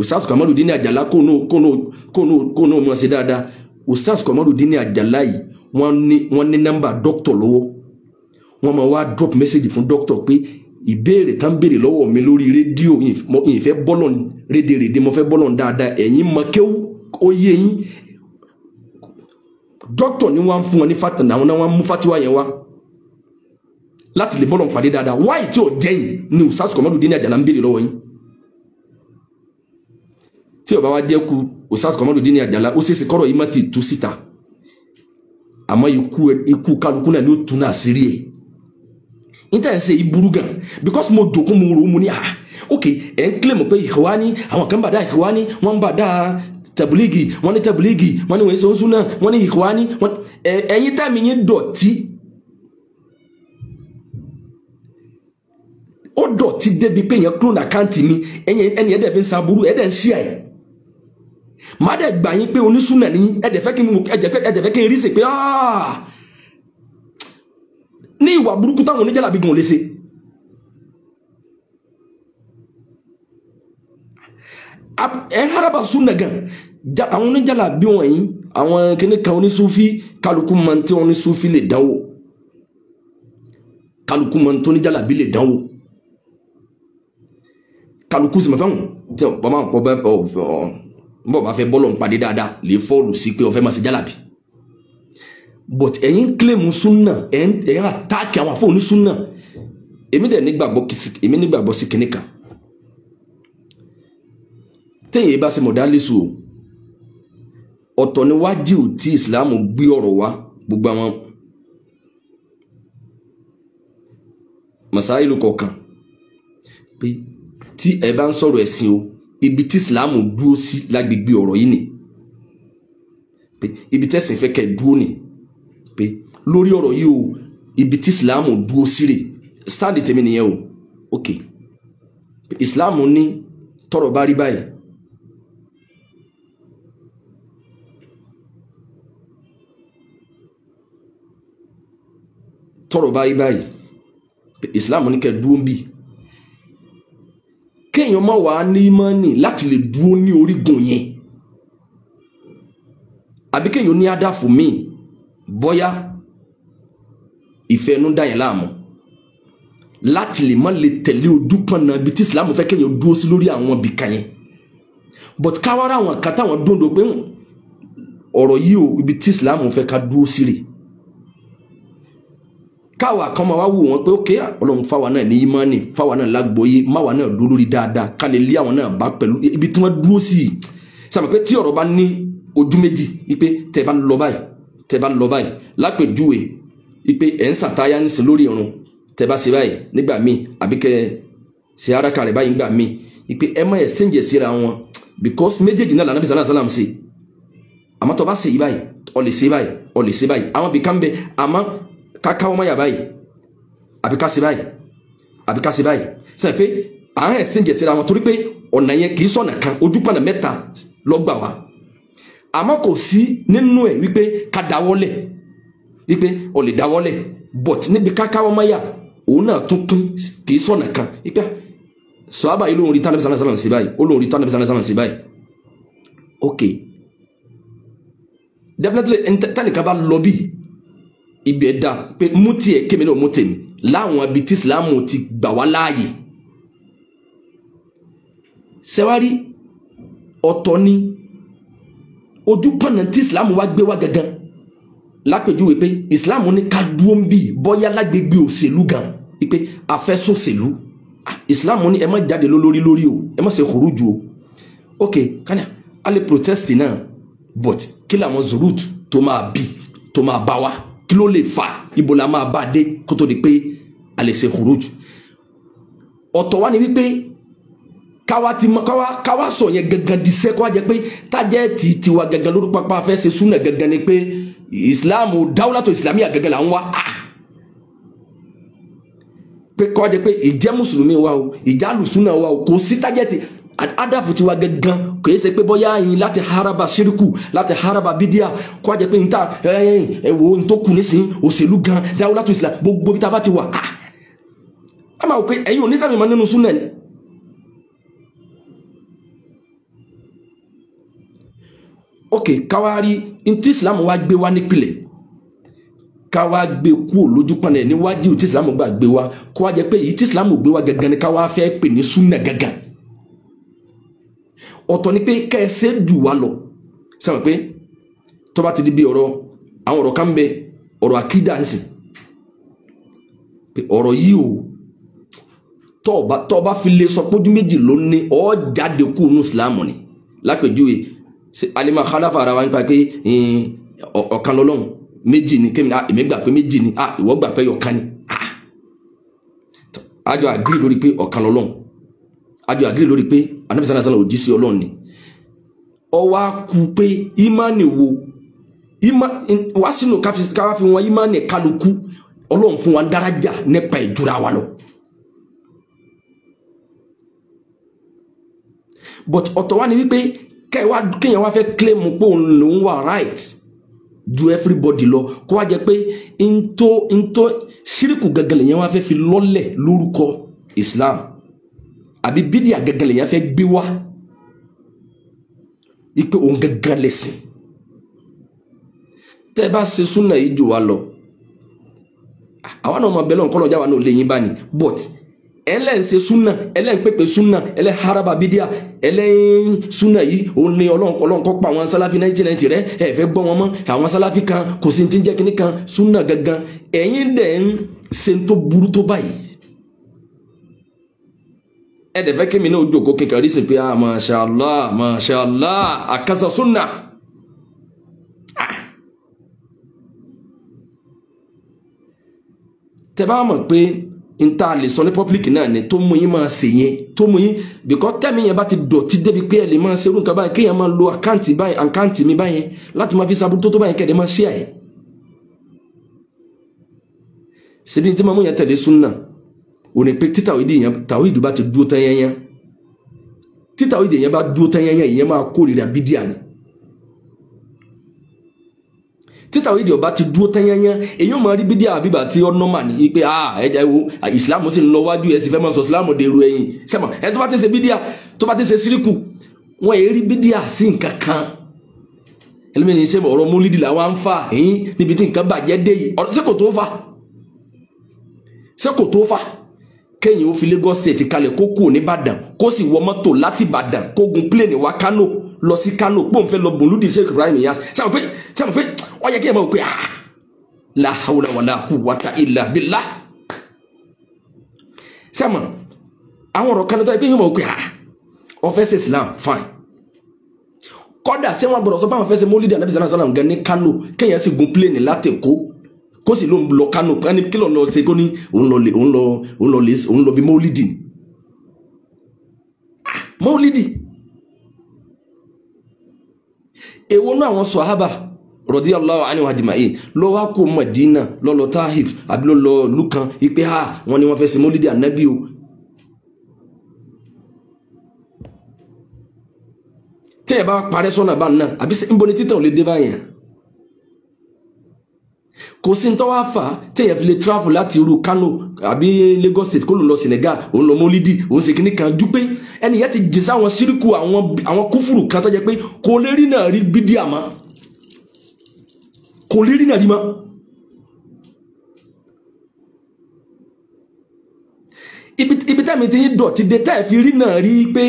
Speaker 1: Ustaz Kamaludeen Ajala kónú mọ̀ sí dáadáa Ustaz Kamaludeen Ajala yìí wọ́n ní nọ́mbà dókítà lọ́wọ́ wọ́n máa wá drop message fún dókítà pé ìbéèrè tán béèrè lọ́wọ́ mi lórí rédíò ìfẹ́ bọ́lọ̀ rédèrèdè mo fẹ́ bọ́lọ̀ dáadáa ẹ̀yin mọ̀kẹ́wò ó yé yín dókítà ni wọ́n fún wọn ní fatana àwọn náà wọ́n mú fatiwa yẹn wá láti lè bọ́lọ̀ pàdé dáadáa wáyé tí ò jẹ́yìn ni Ustaz Kamaludeen Ajala ń béèrè lọ́wọ́ yín tí ó bá wá jẹ́ ku Ustaz Kamaludeen Ajala ó ṣeéṣe kọ́rọ̀ yìí má ti tú síta àmọ́ ikú kálukú náà ni ó tún náà sírí ẹ̀ níta ẹ̀ ń ṣe ìburú gan because mo dòkún mo rò ó mo ní ok ẹ̀ ń claim pé Ikhwani àwọn kan bá dá Ikhwani wọ́n bá dá Tablighi wọ́n ní Tablighi wọ́n ní wọ́n ṣe oṣù náà wọ́n ní Ikhwani ẹ̀yin tàmí yín dọ̀tí ó dọ̀tí débi pé yẹn clone account mi ẹni ẹ̀dẹ̀ fi ń saburú ẹ̀dẹ̀ ń ṣí ẹ̀ má dẹ̀ gbà yín pé onísùnà ní ẹ̀dẹ̀ fẹ́ kí n rí sí pé ní ìwà burúkú táwọn oníjàlábí gan lè ṣe ẹ̀ ń haraba súnà gan àwọn oníjàlábí wọ̀nyí àwọn kíní kan onísúfí kálukú mọ̀ tí onísúfí lè dánwò kálukú mọ̀ tí oníjàlábí lè dánwò kálukú sì mọ̀ fẹ́hùn tí ọ̀pọ̀ máa ń pọ̀ bẹ́ẹ̀ bọ́ bá fẹ́ bọ́lọ̀ ń pàdé dáadáa lè fọ́ọ̀lù sí pé ó fẹ́ máa ṣe jálàbí but ẹ̀yin claim súnà ẹ̀yin àtàkì àwọn àfọ́ oní súnà èmi nígbàgbọ́ sí kìnnì kan tẹ́yìn bá ṣe mọ̀dálẹ́sù ọ̀tọ̀ ni wájú tí Islam gbé ọ̀rọ̀ wá gbogbo àwọn masáìlú kọ̀ọ̀kan pé tí ẹ bá ń sọ̀rọ̀ ẹ̀sìn o ibi tí Islam dúró sí lágbègbè ọ̀rọ̀ yìí ni pé ibi tẹ́sìn fẹ́ kẹ́ dúró ni pé lórí ọ̀rọ̀ yìí o ibi tí Islam dúró sí rè stáàdì tèmi nìyẹn o ok Islam ní tọ́rọ̀ bá rí báyìí tọ́rọ̀ bá rí báyìí Islam ní kẹ́ dúró ń bì kéèyàn má wà ní ìmánì láti lè dúró ní orígun yẹn àbí kéèyàn ní àdáfù míì bóyá ìfẹ́ inú dá yẹn láàmú láti lè má lè tẹ̀lé ojú pọ̀nà ibi tí Islam fẹ́ kéèyàn dúró sí lórí àwọn ibì kan yẹn but káwárà àwọn kan táwọn dúndò pé ọ̀rọ̀ yìí o ibi tí Islam fẹ́ ká dúró sí rè káwa kan máa wá wò wọn pé ókè Ọlọ́run fáwa náà ní ìmánì fáwa náà lágbóyé máwa náà dúró lórí dáadáa ká lè lé àwọn náà bá pẹ̀lú ibi tí wọ́n dúró sí sábà pé tí ọ̀rọ̀ bá ní ojú méjì wípé tẹ́ bá lọ báyìí lápèjúwe wípé ẹ̀ ń sàtáyà nísìn lórí ìrun tẹ́ bá ṣe báyìí nígbà míì àbí kẹ́ ṣe araka rẹ̀ báyìí nígbà míì wípé ẹ má exchange síra wọn because méjèèjì náà lànà bí sàlám sàlám ṣe àmọ́ tó bá ṣe yìí báyìí ó lè ṣe báyìí àwọn bí kan bẹ àmọ́ kaka wọ́n yà báyìí àbí ká ṣe báyìí sẹ́ pé à ń exchange síra wọn torí pé ọ̀nà yẹn kìí sọ̀nà kan ojú pọ̀nà mẹ́ta lọ́gbà wá àmọ́ kò sí nínú ẹ̀ wípé ká dáwọ́lẹ̀ wípé ó lè dáwọ́lẹ̀ but níbi kaka wọ́n yà òun náà tún pín kìí sọ̀nà kan wípé sọ́ábà yìí lóhun rí tánàbí sálàm sí báyìí ó lóhun rí tánàbí sálàm sí báyìí ok definitely tánìkan bá lọ bí ibi ẹ̀dá pé mú tí ẹ̀ kémi náà mú tèmi láwọn ibi tí Ìsìlámù ti gbà wá láàyè ṣẹwárí ọ̀tọ̀ ni ojú pọ̀nà tí Ìsìlámù wá gbé wá gangan lápèjúwe pé Ìsìlámù ní ká dúró ń bì bọ́yá lágbègbè òṣèlú gan wípé afẹ́sọ̀ṣèlú Ìsìlámù ní ẹ má jáde lórí o ẹ má ṣe khuruju o ok kánà a lè protest náà but kí làwọn zurut tó máa bá wa kí ló lè fà ibo la máa bá dé kó tó di pé a lè ṣe khuruj ọ̀tọ̀ wá ní wípé káwá sọ yẹn gangan di sẹ́ kó wá jẹ́ pé tájẹ́ tiwa gangan lórí pápá fẹ́ ṣe súnà gangan ni pé Islam dáwọ́látò Islamiyya gangan là ń wá pé kó wá jẹ́ pé ìjẹ́ mùsùlùmí wa o ìjẹ́ alùsúnà wa o kò sí tájẹ́ ti adáfù tiwa gangan kò ṣe pé bóyá yín láti haraba ṣíríkù láti haraba bídíà kó jẹ́ pé n ta ẹ̀wò n tó kù nísìn òṣèlú gan dáwọ́látò Islam gbogbo bí ta bá ti wà á máa wò pé ẹ̀yin ò ní sábì máa nínú súnà ni. ok káwárí ntí Islam wá gbé wá nípìnlẹ̀ káwá gbé kúrò lójú pọnà níwájú tí Islam gbà gbé wá kó wá jẹ́ pé èyí tí Islam gbé wá gangan ni káwá fẹ́ pè ní súnà gangan ọ̀tọ̀ ni pé kẹ́ẹ̀sẹ́ jù wá lọ sẹ́wọ̀n pé tó bá ti di bí ọ̀rọ̀ àwọn ọ̀rọ̀ kan bẹ ọ̀rọ̀ àkídà ń sìn pé ọ̀rọ̀ yìí o tó bá fi lè sọ pójú méjì ló ní ọ́ jáde kú nínú Islam ni lápèjúwe alima khalafa ara wa nípa pé ọ̀kan lọ́lọ́run méjì ni kémi èmi gbà pé méjì ni ìwọ gbà pé ọ̀kan ni àjọ àgírí lórí pé ọ̀kan lọ́lọ́run àjọ àgírí lórí pé Ànábì sallallahu alaihi wasallam òjíṣẹ́ Ọlọ́run ni ó wá kú pé ìmánì wo wá sínú káwá fi wọn ìmánì kálukú Ọlọ́run fún wa dárájà nípa ìjura wa lọ but ọ̀tọ̀ wá ní wípé kéèyàn wá fẹ́ claim pé òun lòun wà right ju everybody lọ kó wá jẹ́ pé ntó ṣíríkù gẹ́gẹ́ lèyàn wá fẹ́ fi lọ́lẹ̀ lórúkọ Islam àbí bídíà gẹ́gẹ́ lèyàn fẹ́ gbé wá ipe òun gẹ́gẹ́ lẹ́sìn tẹ́ bá ṣe súnà yìí jù wá lọ àwọn ọmọ bẹ́lọ̀ nǹkan lọ́jà wà náà lè yín bá ní but ẹlẹ́n ṣe súnà ẹlẹ́n pépè súnà ẹlẹ́ haraba bídíà ẹlẹ́n súnà yìí òun ní ọlọ́run kọ́ pa àwọn sálàfí 1990 rẹ ẹ fẹ́ gbọ́ wọn mọ́ àwọn sálàfí kan kò sí ti ń jẹ́ kínní kan súnà gangan ẹ̀yin dẹ̀ ń ṣe tó burú tó báyìí ẹ dẹ̀ fẹ́ kémi náà jókòó kékeré rí sí pé masha Allah àkàsà súnà tẹ bá mọ̀ pé nta lè sọ ní public náà ni tó mú yín máa ṣe yẹn tó mú yín because tẹ́mi yẹn bá ti dọ̀tí débi pé ẹ lè máa ṣerú nǹkan báyìí kéèyàn máa lo àkáǹtì mi báyẹn láti máa fi saburú tó báyẹn kẹ́ẹ̀dẹ̀ máa ṣe àyẹ̀ ṣebí tí máa mú yẹn tẹ̀lé súnà ò ní pé tàwídì bá ti dúró tán yẹn tí tàwídì yẹn bá dúró tán yẹn ìyẹn máa kórìíra bídíà ni títà ìdí ọba ti dúró tẹ́yẹ́yẹ́ èyàn máa rí bídíà àbíbà tí ó nọ́mà ní pé ẹja ìwò ìsìlámù sì ń lọ wájú ẹ̀sì fẹ́ máa sọ ìsìlámù dèrò ẹ̀yìn sẹ́mọ̀ ẹ̀ tó bá ti ṣe bídíà tó bá ti ṣe síríkù wọ́n èyí rí bídíà sí nǹkan kan ẹlẹ́mìnì ṣe ọ̀rọ̀ mólídì làwọn ń fà ẹ̀yìn níbi tí nǹkan bàjẹ́ dé yìí ṣé kò tó fà kéyìn ó fi Lagos State kalẹ̀ kó kú ní Ìbàdàn kó sì wọ mọ́tò láti Ìbàdàn kó gun plane wá Kánò lọ sí Kánò pọ́n fẹ́ lọ bùnlúdì Sheikh Ibrahim Inyas sẹ́wọ̀n pé ó yẹ kí ẹ máa pé la hawla wala quwwata illa billah sẹ́wọ̀n àwọn ọ̀rọ̀ kan tó yẹ pé yóò máa pé ó fẹ́ ṣe Islam fine kọ́dà sẹ́wọ̀n gbọ́dọ̀ sọ pé àwọn fẹ́ ṣe mólídì Ànábì sallallahu alaihi wasallam gan ní Kánò kéèyàn sì gun plane láti Èkó kó sì ló ń lọ Kánò ní kí lọ ṣe kó ní òun lọ bí mólídì èwo náà àwọn sọ̀hábà radiyallahu anhu ajma'in lọ wá kó Madina lọ́lọ́ Tahif àbí lọ́lọ́ lukan ipé wọn ni wọ́n fẹ́ ṣe mólídì Ànábì o tí ẹ bá parẹ́ sọ́nà bá náà àbí níbo ni títàn lè dé báyẹn kò sí tó wá fà tí èyàn fi lè travel láti irú Kano àbí Lagos State kó lò lọ Senegal òun lọ mólídì òun ṣe kíní kan dúpé ẹni yẹn ti jìn sáwọn síríkù àwọn kúfùrù kan tó jẹ́ pé kò lè rí náà rí bídíà mọ́ kò lè rí náà rí mọ́ ibi tẹ́mi ti yín dọ̀tí dé táì fi rí náà rí pé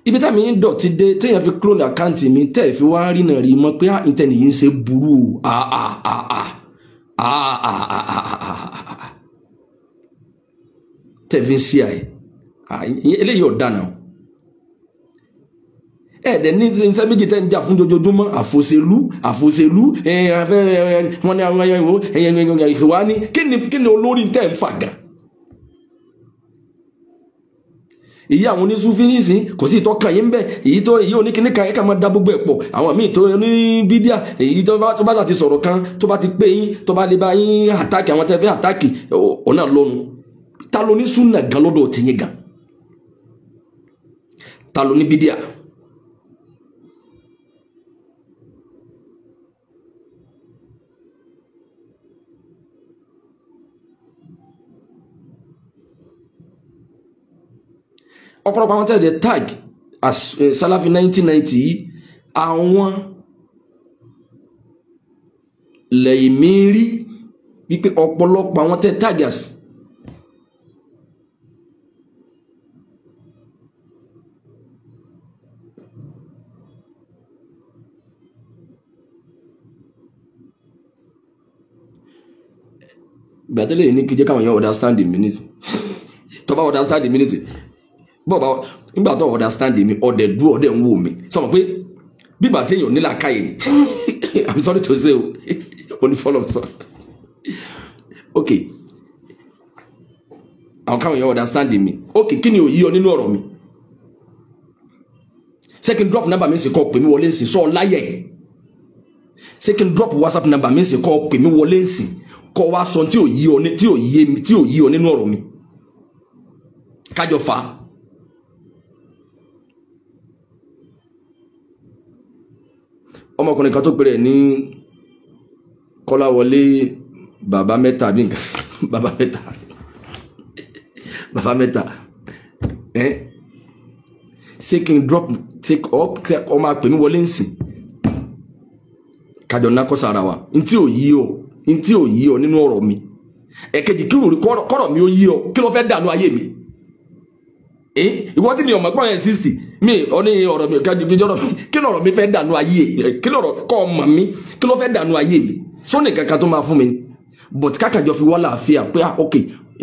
Speaker 1: ibi tá mi ń dọ̀tí dé téèyàn fi clone àkáǹtì mi tẹ́ fi wá rí náà rí mọ́ pé ìtẹ́ni yìí ń ṣe burú tẹ́ fi ń ṣí eléyìí ọ̀dà náà ẹ̀ẹ́dẹ̀ ní iṣẹ́ méjì tẹ́ ń jà fún jojoojúmọ́ àfòṣèlú wọn ni àwọn ìwà ní kí ni olórí tẹ́ ń fà gan èyí àwọn onísúfí nísìn kò sí ìtọ́kàn yín bẹ́ẹ̀ èyí oníkíníkan ẹ̀ka máa dá gbogbo ẹ̀ pọ̀ àwọn míì tó ní bídíà èyí tó bá sàti sọ̀rọ̀ kan tó bá ti pé yín tó bá lè bá yín àtàkì àwọn tẹ́fẹ́ àtàkì ọ̀nà lọ́nu ta ló ní súnà gan lọ́dọ̀ tí yín gan ta ló ní bídíà ọ̀pọ̀lọpọ̀ àwọn tẹ́lẹ̀ tag as Salafi 1990 yìí àwọn lẹ́ìmírí wípé ọ̀pọ̀lọpọ̀ àwọn tẹ́lẹ̀ tag as gbàtẹ́lẹ̀ ní kí jẹ́ káwọn yẹn understand the minutes tó bá understand the minutes bọ́ọ̀bá nígbà tó understand mi ọ̀dẹ̀ dú ọ̀dẹ̀ ń wò mí sọ pé bíbà tí èèyàn nílà káyè ni I'm sorry to say o only follow so okay àwọn káwọn yẹn understand mi okay kí ni ò yí ọ nínú ọ̀rọ̀ mi second drop number mi sì kọ́ pè mí wọlé nsìn sọ láyẹ̀ second drop WhatsApp number mi sì kọ́ pè mí wọlé nsìn kọ́ wá sọ tí ò yí ọ nínú ọ̀rọ̀ mi kájọ fa ọmọkùnrin kan tó pèrè ní Kọ́láwọlé bàbá mẹ́ta bí nǹkan bàbá mẹ́ta ṣé kí n drop ọmọ àpè mi wọlé nsìn kájọ ná kọ́ sára wa ntí ò yí ọ nínú ọ̀rọ̀ mi ẹ̀kejì kí kọ́rọ̀ mi ó yí ọ kí ló fẹ́ dànù ayé mi ìwọ́n tí mi ọmọ gbọ́n yẹn 60 mi ọ̀ní ọ̀rọ̀ mi kí lọ̀rọ̀ mi fẹ́ dànù ayé kí lọ̀rọ̀ kọ́ ọmọ mi kí ló fẹ́ dànù ayé mi sọ́nì kankan tó máa fún mi but kákàjọ fi wá láàfíà pé ok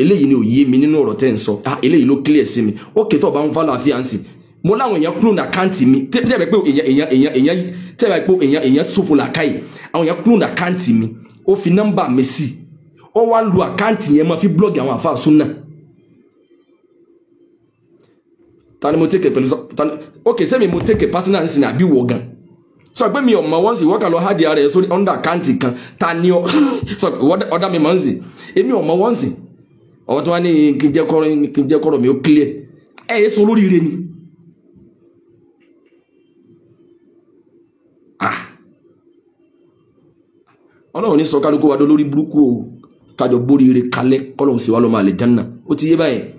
Speaker 1: eléyìí ni ò yé mi nínú ọ̀rọ̀ tẹ́ ń sọ eléyìí ló clear sí mi ok tó bá ń fa láàfíà ń sìn mo láwọn èèyàn clone àkáǹtì mi tẹ́lẹ̀ pé èèyàn sófò làkàyè àwọn èèyàn clone àkáǹtì mi ó fi nọ́mbà mi sí ó wá lu àkáǹtì yẹn máa fi blọ́ọ̀gì àwọn àfáà súnà tani mo take pẹ̀lú okay sẹ́mi mo take personal nsìn àbí wọ̀ gan sọ pé mi ọmọ wọn sì wọ́n kà lọ hard ara ẹ̀ sórí under account kan ta ni ọ sọ ọ̀dà mi máa ń sìn èmi ọmọ wọn sìn ọ̀wọ́ tó wá ní kí n jẹ́ kọ́rọ̀ mi ó clear ẹ̀ yẹ sọ olóríire ni ọlọ́run ní sọ kálukú wa dó lórí burúkú o kájọ bóríire kalẹ̀ kọ́lọ́run sì wá lọ́mọ àlùjánnà ó ti yé báyìí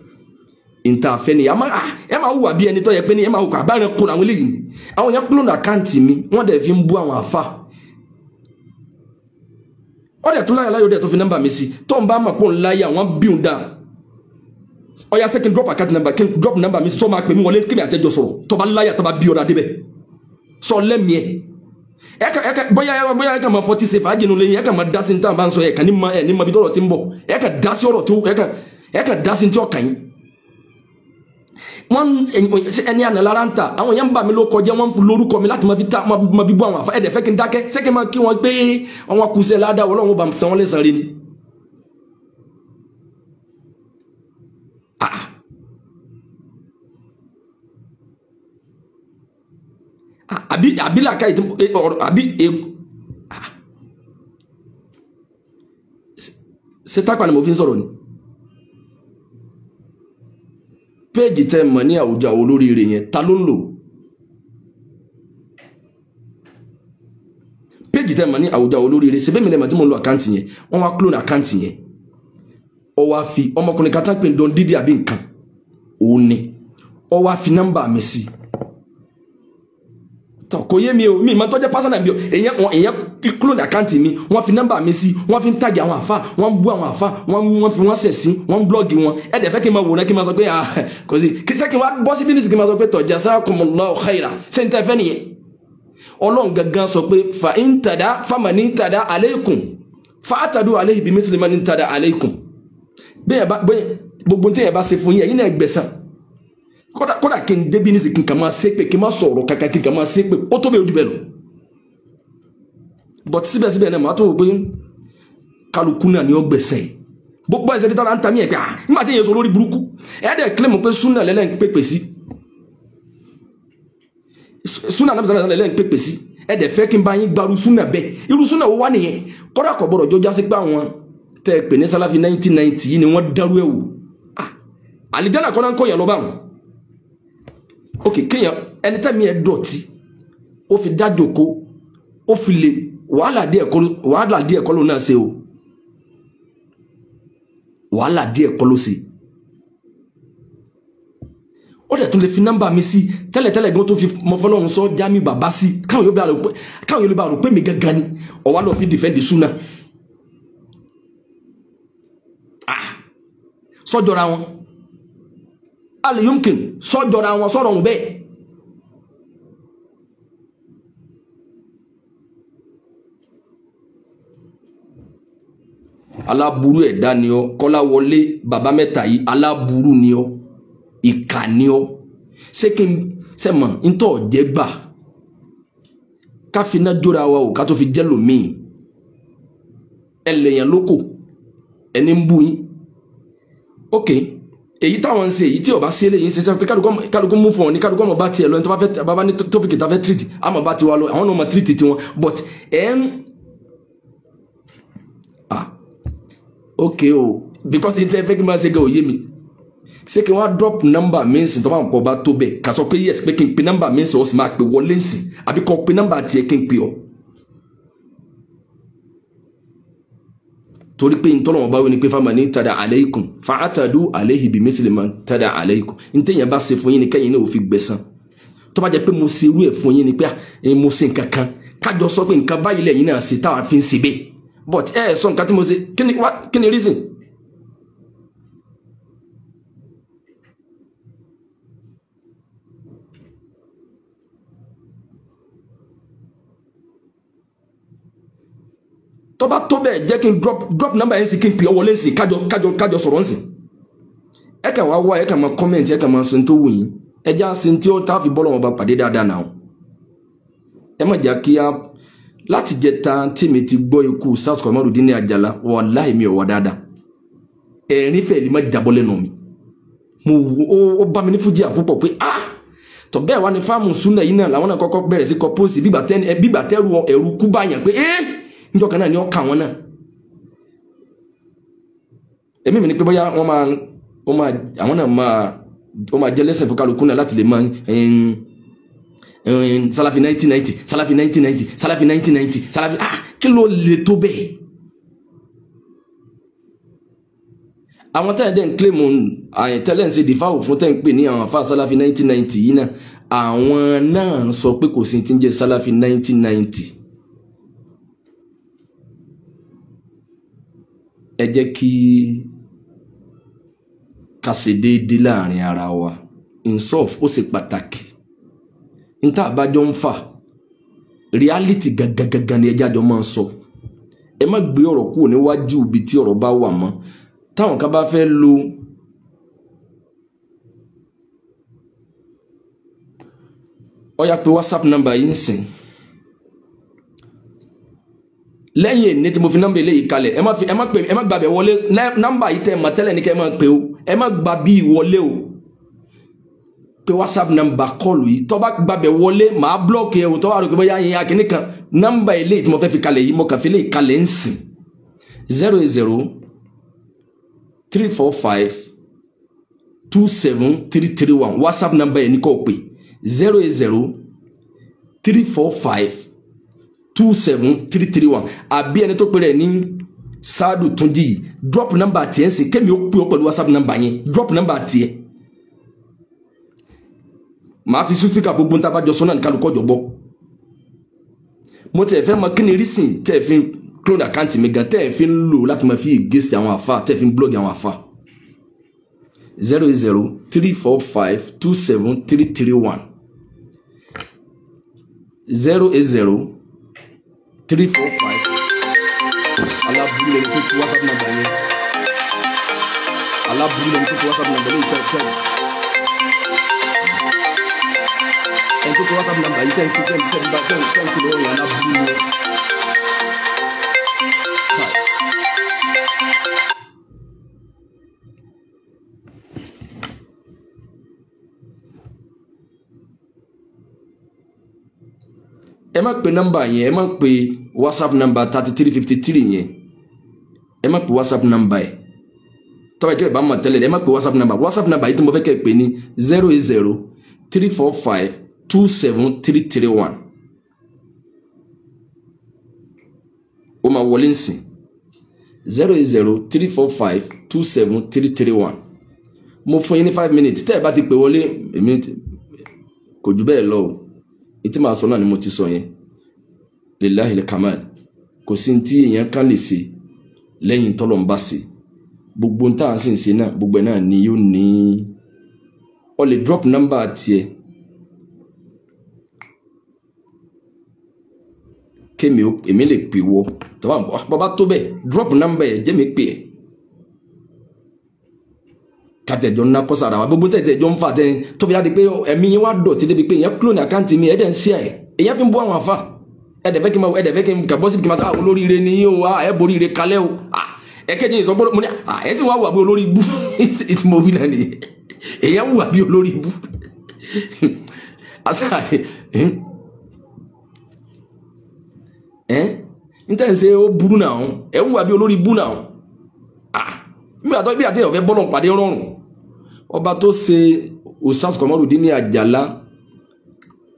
Speaker 1: ìta fẹ́ ni ẹ máa wùwà bí ẹni tó yẹ pé ní ẹ máa wùkà àbáyẹn kó àwọn eléyìí àwọn yẹn kúlò ní àkáǹtì mi wọ́n dẹ̀ fi ń bú àwọn àfà wọ́n dẹ̀ tún láyọ̀ dẹ̀ tó fi nọ́mbà mi sí tó ń bá mọ̀ pọ̀ ńláyà wọ́n bí ń dà ọya second drop account number kí n drop number mi sí tó máa pè mí wọlé kí ni àtẹ́jọ sọ̀rọ̀ tó bá láyà tó bá bí ọ̀dà débẹ̀ sọ lẹ́mìí ẹ̀ bóyá ẹ̀ka máa fọtí ṣe fàájì nù lẹ́yìn ẹ̀ka máa dá sí ní táwọn bá ń sọ ẹ̀ka ní ma bí tọ́rọ̀ ti ń bọ̀ ẹ̀ka dá sí ọ̀rọ̀ tó ẹ̀ka dá sí tí ọ̀kà yín wọ́n ẹni ànàlára ń ta àwọn èèyàn bá mi ló kọjá wọ́n fún lórúkọ mi láti ma bí bú àwọn àfá ẹ̀dẹ̀ fẹ́ kí n dákẹ́ sẹ́kẹ́ máa kí wọ́n pé àwọn akúṣẹ́ ládá Ọlọ́run bá san wọ́n lẹ́san rí ni àbí làkà àbí ṣe tápà ni mo fi ń sọ̀rọ̀ ni péèjì tẹ́ mọ̀ ní àwùjọ àwọn olóríire yẹn ta ló ń lò péèjì tẹ́ mọ̀ ní àwùjọ àwọn olóríire ṣe bẹ́ẹ̀ mi lẹ́mọ̀ tí mo ń lo àkáǹtì yẹn wọ́n wá clone àkáǹtì yẹn ó wá fi ọmọkùnrin kan tán pé Don Didi àbí nǹkan òun ni ó wá fi nọ́mbà mi sí kò yé mi o mi ma tọ́jẹ́ pásánà bí o èyàn clone àkáǹtì mi wọ́n fi nọ́mbà mi sí wọ́n fi ń tàgì àwọn àfá wọ́n bú àwọn àfá wọ́n fi wọ́n sẹ̀ sí wọ́n blọ́ọ̀gì wọn ẹ̀dẹ̀ fẹ́ kí n ma wòrán kí n ma sọ pé kò sí kí sẹ́kì wá bọ́ sí bínísì kí n ma sọ pé tọ̀ jazakumullahu khaira ṣe ń tẹ́ fẹ́ nìyẹn Ọlọ́run gangan sọ pé fa in tada famani tada alaykum fa atadu alayhi bi misli man tada alaykum bẹ́ẹ̀ gbogbo tí ẹ̀ bá ṣe fún yín ẹ̀yin náà gbẹ̀san kódà kí n débi ní sí kí n kà máa ṣépè kí n máa sọ̀rọ̀ kàkà kí n kà máa ṣépè ó tó bẹ́ẹ̀ ojú bẹ́ẹ̀ lọ but síbẹ̀síbẹ̀ náà máa tó wò pé kálukú náà ni ó gbẹ̀sẹ̀ gbogbo ẹsẹ̀ nítorí àǹtà mi ẹ̀ pé nígbà tí èèyàn sọ lórí burúkú ẹ̀ dẹ̀ kílẹ̀ mọ̀ pé súnà lẹ́lẹ́ ń pèpè sí súnà náà sọ̀rọ̀ lẹ́lẹ́ ń pèpè sí ẹ̀ dẹ̀ fẹ́ kí n bá yín gbaru súnà bẹ́ẹ̀ irú súnà wo wá nìyẹn kọ́dà kọ̀ gbọ́dọ̀ jọjá sí pé àwọn tẹ́ ẹ pè ní Salafi 1990 yìí ni wọ́n dárú ẹ̀ wò àlìjáná kọ́dà ń kọ́ yẹn lọ báwọn ok kéèyàn ẹni tẹ́mi ẹ̀ dọ̀tí ó fi dájòkó ó fi lè wàhálà díẹ̀ kọ́ ló náà ṣe o wàhálà díẹ̀ kọ́ ló ṣe ó dẹ̀ tún lè fi nọ́mbà mi sí tẹ́lẹ̀tẹ́lẹ̀ gan tó fi mọ́fọ́lọ́run sọ jámi bàbá sí káwọn yóò bá rò pé mi gangan ni ọ̀wá lọ fi dìfẹ́ǹdì súnà sọ́jọ́ra wọn alẹ́ yomkin sọ́jọ́ra wọn sọ́rọ̀ wọn bẹ́ẹ̀ aláburú ẹ̀dá ni ọ Kọ́láwọlé bàbá mẹ́ta yìí aláburú ni ọ ìkà ni ọ sẹ́mọ̀ ntọ́ jẹ́ gbà ká fi iná jóra wa o ká tó fi jẹ́ lòmíì ẹlẹ́yìn lóko ẹni ń bú yín ok èyí táwọn ń ṣe èyí tí ọba sí eléyìí ń ṣe sẹ́pẹ́ kálukú mú fún ọ ní kálukú ọmọ bá tiẹ̀ lọ ní tó bá ní tópìkì tá fẹ́ tírìtì àmọ́ bá ti wá lọ àwọn náà máa tírìtì tiwọn but ok o because in tẹ́ fẹ́ kí n máa ṣe gẹ́ òye mi ṣé kí wọ́n drop number mi nsìn tó bá ń pọ̀ bá tó bẹ́ẹ̀ kà sọ pé yes pé kí n pe number mi nsìn ó sì máa pè wọlé nsìn àbí kọ́ pe number tiẹ̀ kí n pè ọ́ torí pé ntọ́nà wọn bá wí ni pé fáwọn ní tada aleikum fa'atadu aleihi bi misli man tada aleikum ntẹ́yìn bá ṣe fún yín ni kẹ́yìn náà ò fi gbẹ̀san tó bá jẹ́ pé mo ṣe irú ẹ̀ fún yín ni pé mo ṣe nǹkan kan kájọ sọ pé nǹkan báyìí lẹ́yìn náà ṣe táwa fi ń ṣe bẹ́ẹ̀ but sọ nǹkan tí mo ṣe kí ni reason tó bá tó bẹ́ẹ̀ jẹ́ kí n drop number yẹn sí kí n pè ọ́ wọlé sí kájọ sọ̀rọ̀ nsìn ẹ kàn wá ẹ kàn máa comment ẹ kàn máa sọ tó wù yín ẹ já sí tí ó tá fi bọ́lọ̀ wọn bá pàdé dáadáa náà ẹ má jà kí á láti jẹ ta tí mi ti gbọ́ ikú Ustaz Kamarudeen Ajala wallahi mi ò wá dáadáa ẹ̀rín fẹ́ẹ̀ lè má jábọ́ lẹ́nu mi ó bá mi ní fújì àpúpọ̀ pé tọ̀ bẹ́ẹ̀ wá ní fáàmù súnà yìí náà làwọn náà kọ́kọ́ bẹ̀rẹ̀ sí kọ́ pósì bígbà tẹ́rù ẹ̀rù kú báyàn pé níjọ́ kan náà ni ó kà wọ́n náà èmi ní pé bóyá àwọn náà máa jẹ́ lẹ́sẹ̀ fún kálukú náà láti lè máa Salafi 1990 Salafi 1990 Salafi 1990 Salafi kí ló lè tó bẹ́ẹ̀ àwọn tẹ́lẹ̀ dẹ́ ń claim tẹ́lẹ̀ ń ṣe dìfáwò fún tẹ́ ń pè ní àwọn àfáà Salafi 1990 yìí náà àwọn náà sọ pé kò sí ti ń jẹ́ Salafi 1990 ẹ jẹ́ kí ká ṣe déédé láàrin ara wa insof ó ṣe pàtàkì níta àbájọ ń fà reality gàgàgàgà ni ẹjá jọ máa ń sọ ẹ má gbé ọ̀rọ̀ kúrò níwájú ibi tí ọ̀rọ̀ bá wà mọ́ táwọn kan bá fẹ́ lo ó yá pé WhatsApp number yìí ń sìn lẹ́yìn ní tí mo fi nọ́mbà eléyìí kalẹ̀ ẹ má gbàbẹ̀ wọlé nọ́mbà yìí tẹ́ mọ̀ tẹ́lẹ̀ ní kẹ́ máa pè o ẹ má gbà bí wọlé o pé WhatsApp nọ́mbà kọlù yìí tó bá gbàbẹ̀ wọlé màá blọ́ọ̀kì ẹ̀ o tó wà rò pé bóyá yẹn akíní kan nọ́mbà eléyìí tí mo fẹ́ fi kalẹ̀ yìí mo kàn fi eléyìí kalẹ̀ ń sìn 080-345-27331 WhatsApp nọ́mbà yẹn ní kò pè 080-345-27331 àbí ẹni tó pè rẹ̀ ní Saadu Tunji drop number tiẹ̀ ń sìn kémi ó pè ó pẹ̀lú WhatsApp number yẹn drop number tiẹ̀ màá fi speaker gbogbo ń tábàjọ sọ́nà ní kálukọ́ jọ̀gbọ́ mo tẹ̀ fẹ́ mọ kí ni reason tẹ̀ fi clone account mi gan tẹ̀ fi ń lò láti máa fi against àwọn àfa tẹ̀ fi ń blog àwọn àfa 080-345-27331 080-345 alábùrú lẹni tó kú WhatsApp number yẹn alábùrú lẹni tó kú WhatsApp number yẹn tẹ́ ẹni tó kú WhatsApp number yìí tẹ́ lọ́wọ́ yẹn alábùrú yẹn ẹ má pe nọ́mbà yẹn, ẹ má pe WhatsApp number 3353 yẹn, ẹ má pe WhatsApp number ẹ tọ́wọ́ ìjọba ìbámu tẹ́lẹ̀ ẹ má pe WhatsApp number yìí tí mo fẹ́ kẹ́ pè ní 08034527331 ó máa wọlé nsìn 08034527331 mo fún yín ní 5 minutes tẹ́ ẹ bá ti pè wọlé èmi kò jù bẹ́ẹ̀ lọ o ìtí máa sọ náà ni mo ti sọ yẹn lillahi al-kamal kò sí tí èèyàn kan lè ṣe lẹ́yìn tọ́lọ̀ ń bá ṣe gbogbo ń tàà sí ń ṣe náà gbogbo ẹ̀ náà ni yóò ní ọ lè drop number tiẹ̀ kémi èmi lè pè wọ bàbá tó bẹ́ẹ̀ drop number ẹ̀ jẹ́ mi pè ẹ̀ kàtẹ̀jọ́ ńlá kọ́ sára wa gbogbo tẹ̀tẹ̀jọ́ ń fà tẹ́ tó fi jáde pé ẹ̀mí yín wá dọ̀tí débi pé èèyàn clone àkáǹtì mi ẹ̀dẹ̀ ń ṣe ẹ̀ èèyàn fi ń bọ́ àwọn àfà ẹ̀dẹ̀ fẹ́ kí n kà bọ́ síbi kí n máa ta olóríire ní o ẹ̀ boríire kalẹ́ o ẹ̀kẹ́jì yìí sọ gbọ́dọ̀ mo ní ẹ̀ sì wá wà bí olórí ibú ìtì mo wí náà nìyẹn èèyàn wà bí olórí ibú nítorí ṣe ó burú náà ẹ̀ wà bí olórí ibú náà bí àti ọ̀fẹ́ bọ́lọ̀ pàdé rọrùn ọba tó ṣe Ustaz Kamaludeen Ajala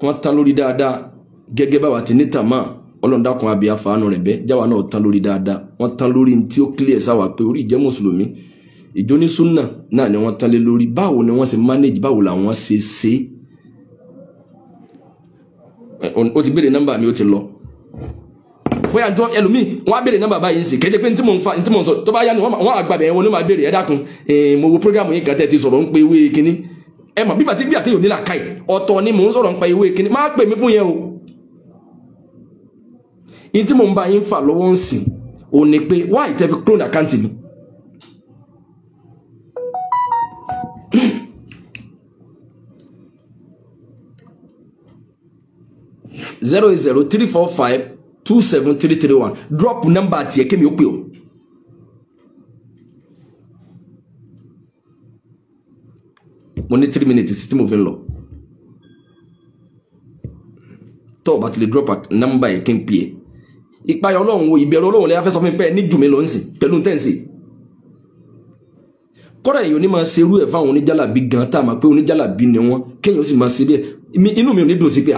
Speaker 1: wọ́n tán lórí dáadáa gẹ́gẹ́ báwa ti ní tàmá ọlọ́ndàkùn àbí àfàánù rẹ̀ bẹ́ jáwa náà tán lórí dáadáa wọ́n tán lórí tí ó clear sáwà pé orí ìjẹ́ mùsùlùmí ìjọ ní súnà náà ni wọ́n tán lé lórí báwo ni wọ́n ṣe manage báwo làwọn ṣe ó ti béèrè nọ́mbà mi ó ti lọ bóyá jọ ẹlòmíì wọ́n á béèrè nọ́mbà báyìí sí kẹ́jẹ́ pé tí mò ń sọ tó bá yá ni wọ́n àgbàbẹ̀ wọn ló máa béèrè ẹ dákun mo wo prógrámù yìí kan tẹ́ ti sọ̀rọ̀ ń pe ewé kíní ẹ mọ̀ bí àti yóò nílà káì ọ̀tọ̀ ni mò ń sọ̀rọ̀ ń pa ewé kíní máa pè mí fún yẹn o in tí mò ń bá yín fà lọ́wọ́ ń sìn ò ní pé wá ìtẹ́fi clone àkáǹtì mi (08034527331) drop number tiẹ̀ kémi ó pè o mo ní 3 minutes tí mo fi ń lọ tó bá ti lè drop number yẹn kí n pè é ìpayà Ọlọ́run wo ìbẹ̀rù Ọlọ́run lẹ́yà fẹ́ sọ fún mi pé ní jù mí lọ ń sìn pẹ̀lú tẹ́ǹsì kọ́dà èyí ò ní máa ṣerú ẹ̀ fáwọn oníjàlàbí gan tá a máa pé oníjàlàbí ni wọ́n kéèyàn ó sì máa ṣe bẹ́ẹ̀ inú mi ò ní dùn sí pé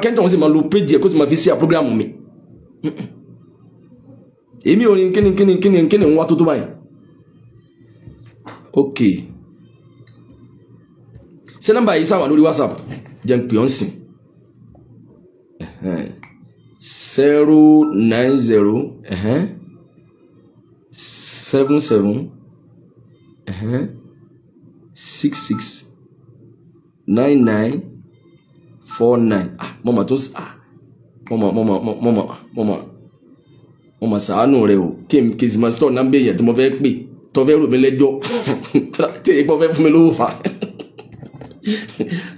Speaker 1: kẹ́ńtà wọn sì máa lo péjì ẹ̀ kó sì máa fi ṣe àprógrámù mi èmi ò ní kíni ń wá tó tó báyìí ok ṣé nọ́mbà yìí sáwà lórí WhatsApp jẹ́ ń pè ọ́n sìn 090 77 66 99 49 mama tó mama ṣàánú rẹ o kí n sì máa sọ nọ́mbà èèyàn tí mo fẹ́ pè tó fẹ́ rò mí lẹ́jọ́ tí èyí pọ̀ fẹ́ fún mi lówó fa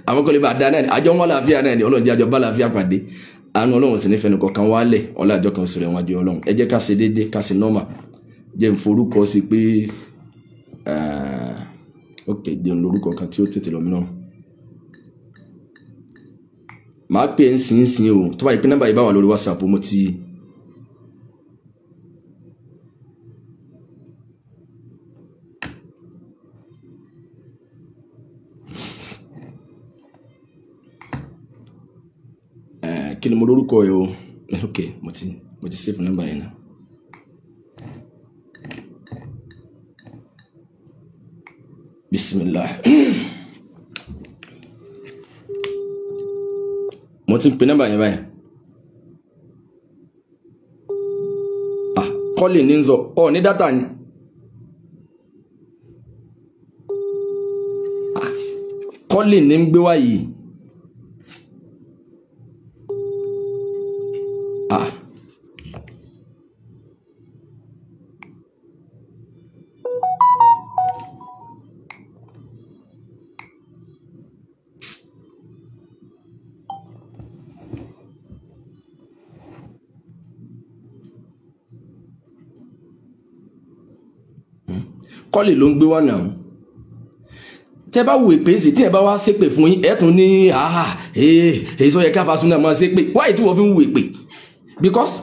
Speaker 1: àwọn kò lè bá dáa náà ni àjọ wọn láàfíà náà ni Ọlọ́run jẹ́ àjọ bá láàfíà pàdé àánú Ọlọ́run sì nífẹ̀ẹ́ nìkan kan wálẹ̀ ọlájọ́ kan sọ̀rọ̀ ẹ̀wọ̀n àjọ Ọlọ́run ẹ jẹ́ ká ṣe déédé ká ṣe nọ́mà jẹ́ n forúkọ sí pé ok jẹun lórúkọ kan tí ó tètè lọ mìíràn máa pè ń sin o tó bá yẹ pé nọ́mbà yìí bá wà lórí WhatsApp mo ti kí ni mo lórúkọ ẹ o ok mo ti save nọ́mbà yẹn náà bismillah mo ti pe nọ́mbà yẹn báyìí kọ́lì ní ń sọ ní dátà ni kọ́lì ní ń gbé wá yìí kọ́lì ló ń gbé wá náà tẹ́ bá wo èpè sí tí ẹ bá wá ṣépè fún yín ẹ tún ní èyí sọ yẹ ká fa súnà máa ṣépè why tí wọ́n fi ń wo èpè because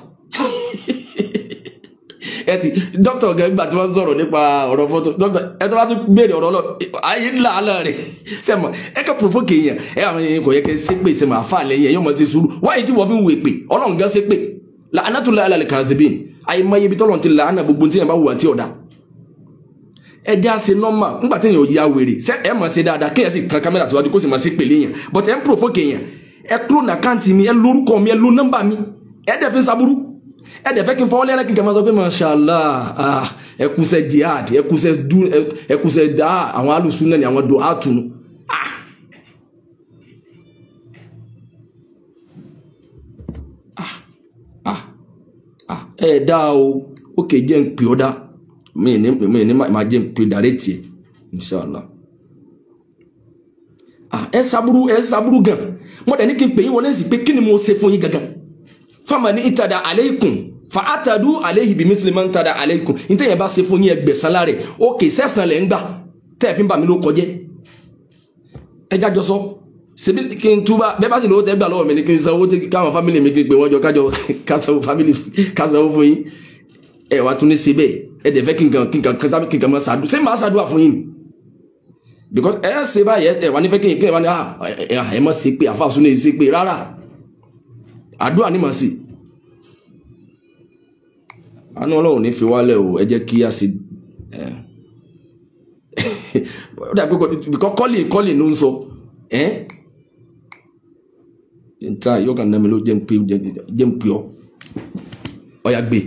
Speaker 1: ẹ ti dókítà ọ̀gá ìgbà tí wọ́n sọ̀rọ̀ nípa ọ̀rọ̀ fọ́tò dókítà ẹ tó bá tún béèrè ọ̀rọ̀ lọ ayé ńlá àlọ́ rẹ̀ sẹ́mọ̀ ẹ kẹ́ provoke èèyàn ẹ àwọn èèyàn kò yẹ kẹ́ ṣépè sẹ́mọ̀ àfa lẹ́yìn ẹ̀yọ́ mọ̀ sí sùúrù why tí wọ́n fi ń wo èpè ọlọ́run gan ṣépè la'natullahi 'alal kadhibin àìmọye ibi tọ́lọ́run ti làánà gbogbo tí yẹn bá wù àti ọ̀dà ẹjẹ́ àṣẹ nọ́mà nígbà tí èèyàn ya wèrè ẹ mọ̀ ṣe dáadáa kéèyàn sì kan kámẹ́rà síwájú kó sì máa ṣe pèlè yẹn but ẹ ń provoke èèyàn ẹ kúrò ní àkáǹtì mi ẹ lórúkọ mi ẹ ló nọ́mbà mi ẹ dẹ̀ fi ń saburú ẹ dẹ̀ fẹ́ kí n fọwọ́ lẹ́rẹ́ kí n kẹ́ máa sọ pé mashallah ẹ kúṣẹ́ jihad ẹ kúṣẹ́ dá àwọn alùsùn náà ni àwọn dò átùnú ẹ dá o ókè jẹ́ ń pè ọ́ dá mi ní máa jẹ́ ń pè dàrẹ́tì ẹ̀ inshallah ẹ sábúrú gan mo dẹ̀ ní kí n pè yín wọlé sí pé kí ni mo ṣe fún yín gangan famani itada aleikum fa atadu alayhi bi musliman tada aleikum inte yẹn bá ṣe fún yín ẹgbẹ̀san láre ókè sẹ́san lẹ́ ń gbà tẹ́ fi ń bà mí ló kọjẹ́ ẹ jájọ sọ ṣebí kí n túbà bẹ́ẹ̀ bá sì lówó tẹ́ gbà lọ́wọ́ mi ní kí n sanwó tí káwọn fámìlì mi kí n pè wọ́n jọ kásanwó fámìlì kásanwó fún yín ẹ wá tún ní ṣe bẹ́ẹ̀ ẹ dẹ̀ fẹ́ kí n kàn máa ṣàdúrà ṣé máa ṣàdúrà fún yín because ẹ ṣe báyìí ẹ wà ní fẹ́ kí n wá ní ẹ má ṣe pé àfáàsùn ní ṣe pé rárá àdúrà ní màá sí àánú Ọlọ́run ní fi wálẹ̀ o ẹ jẹ́ kí a sì kọ́lì ló ń sọ nta yóò kàn nàmi ló jẹ́ ń pè ọ́ ọ̀yà gbé.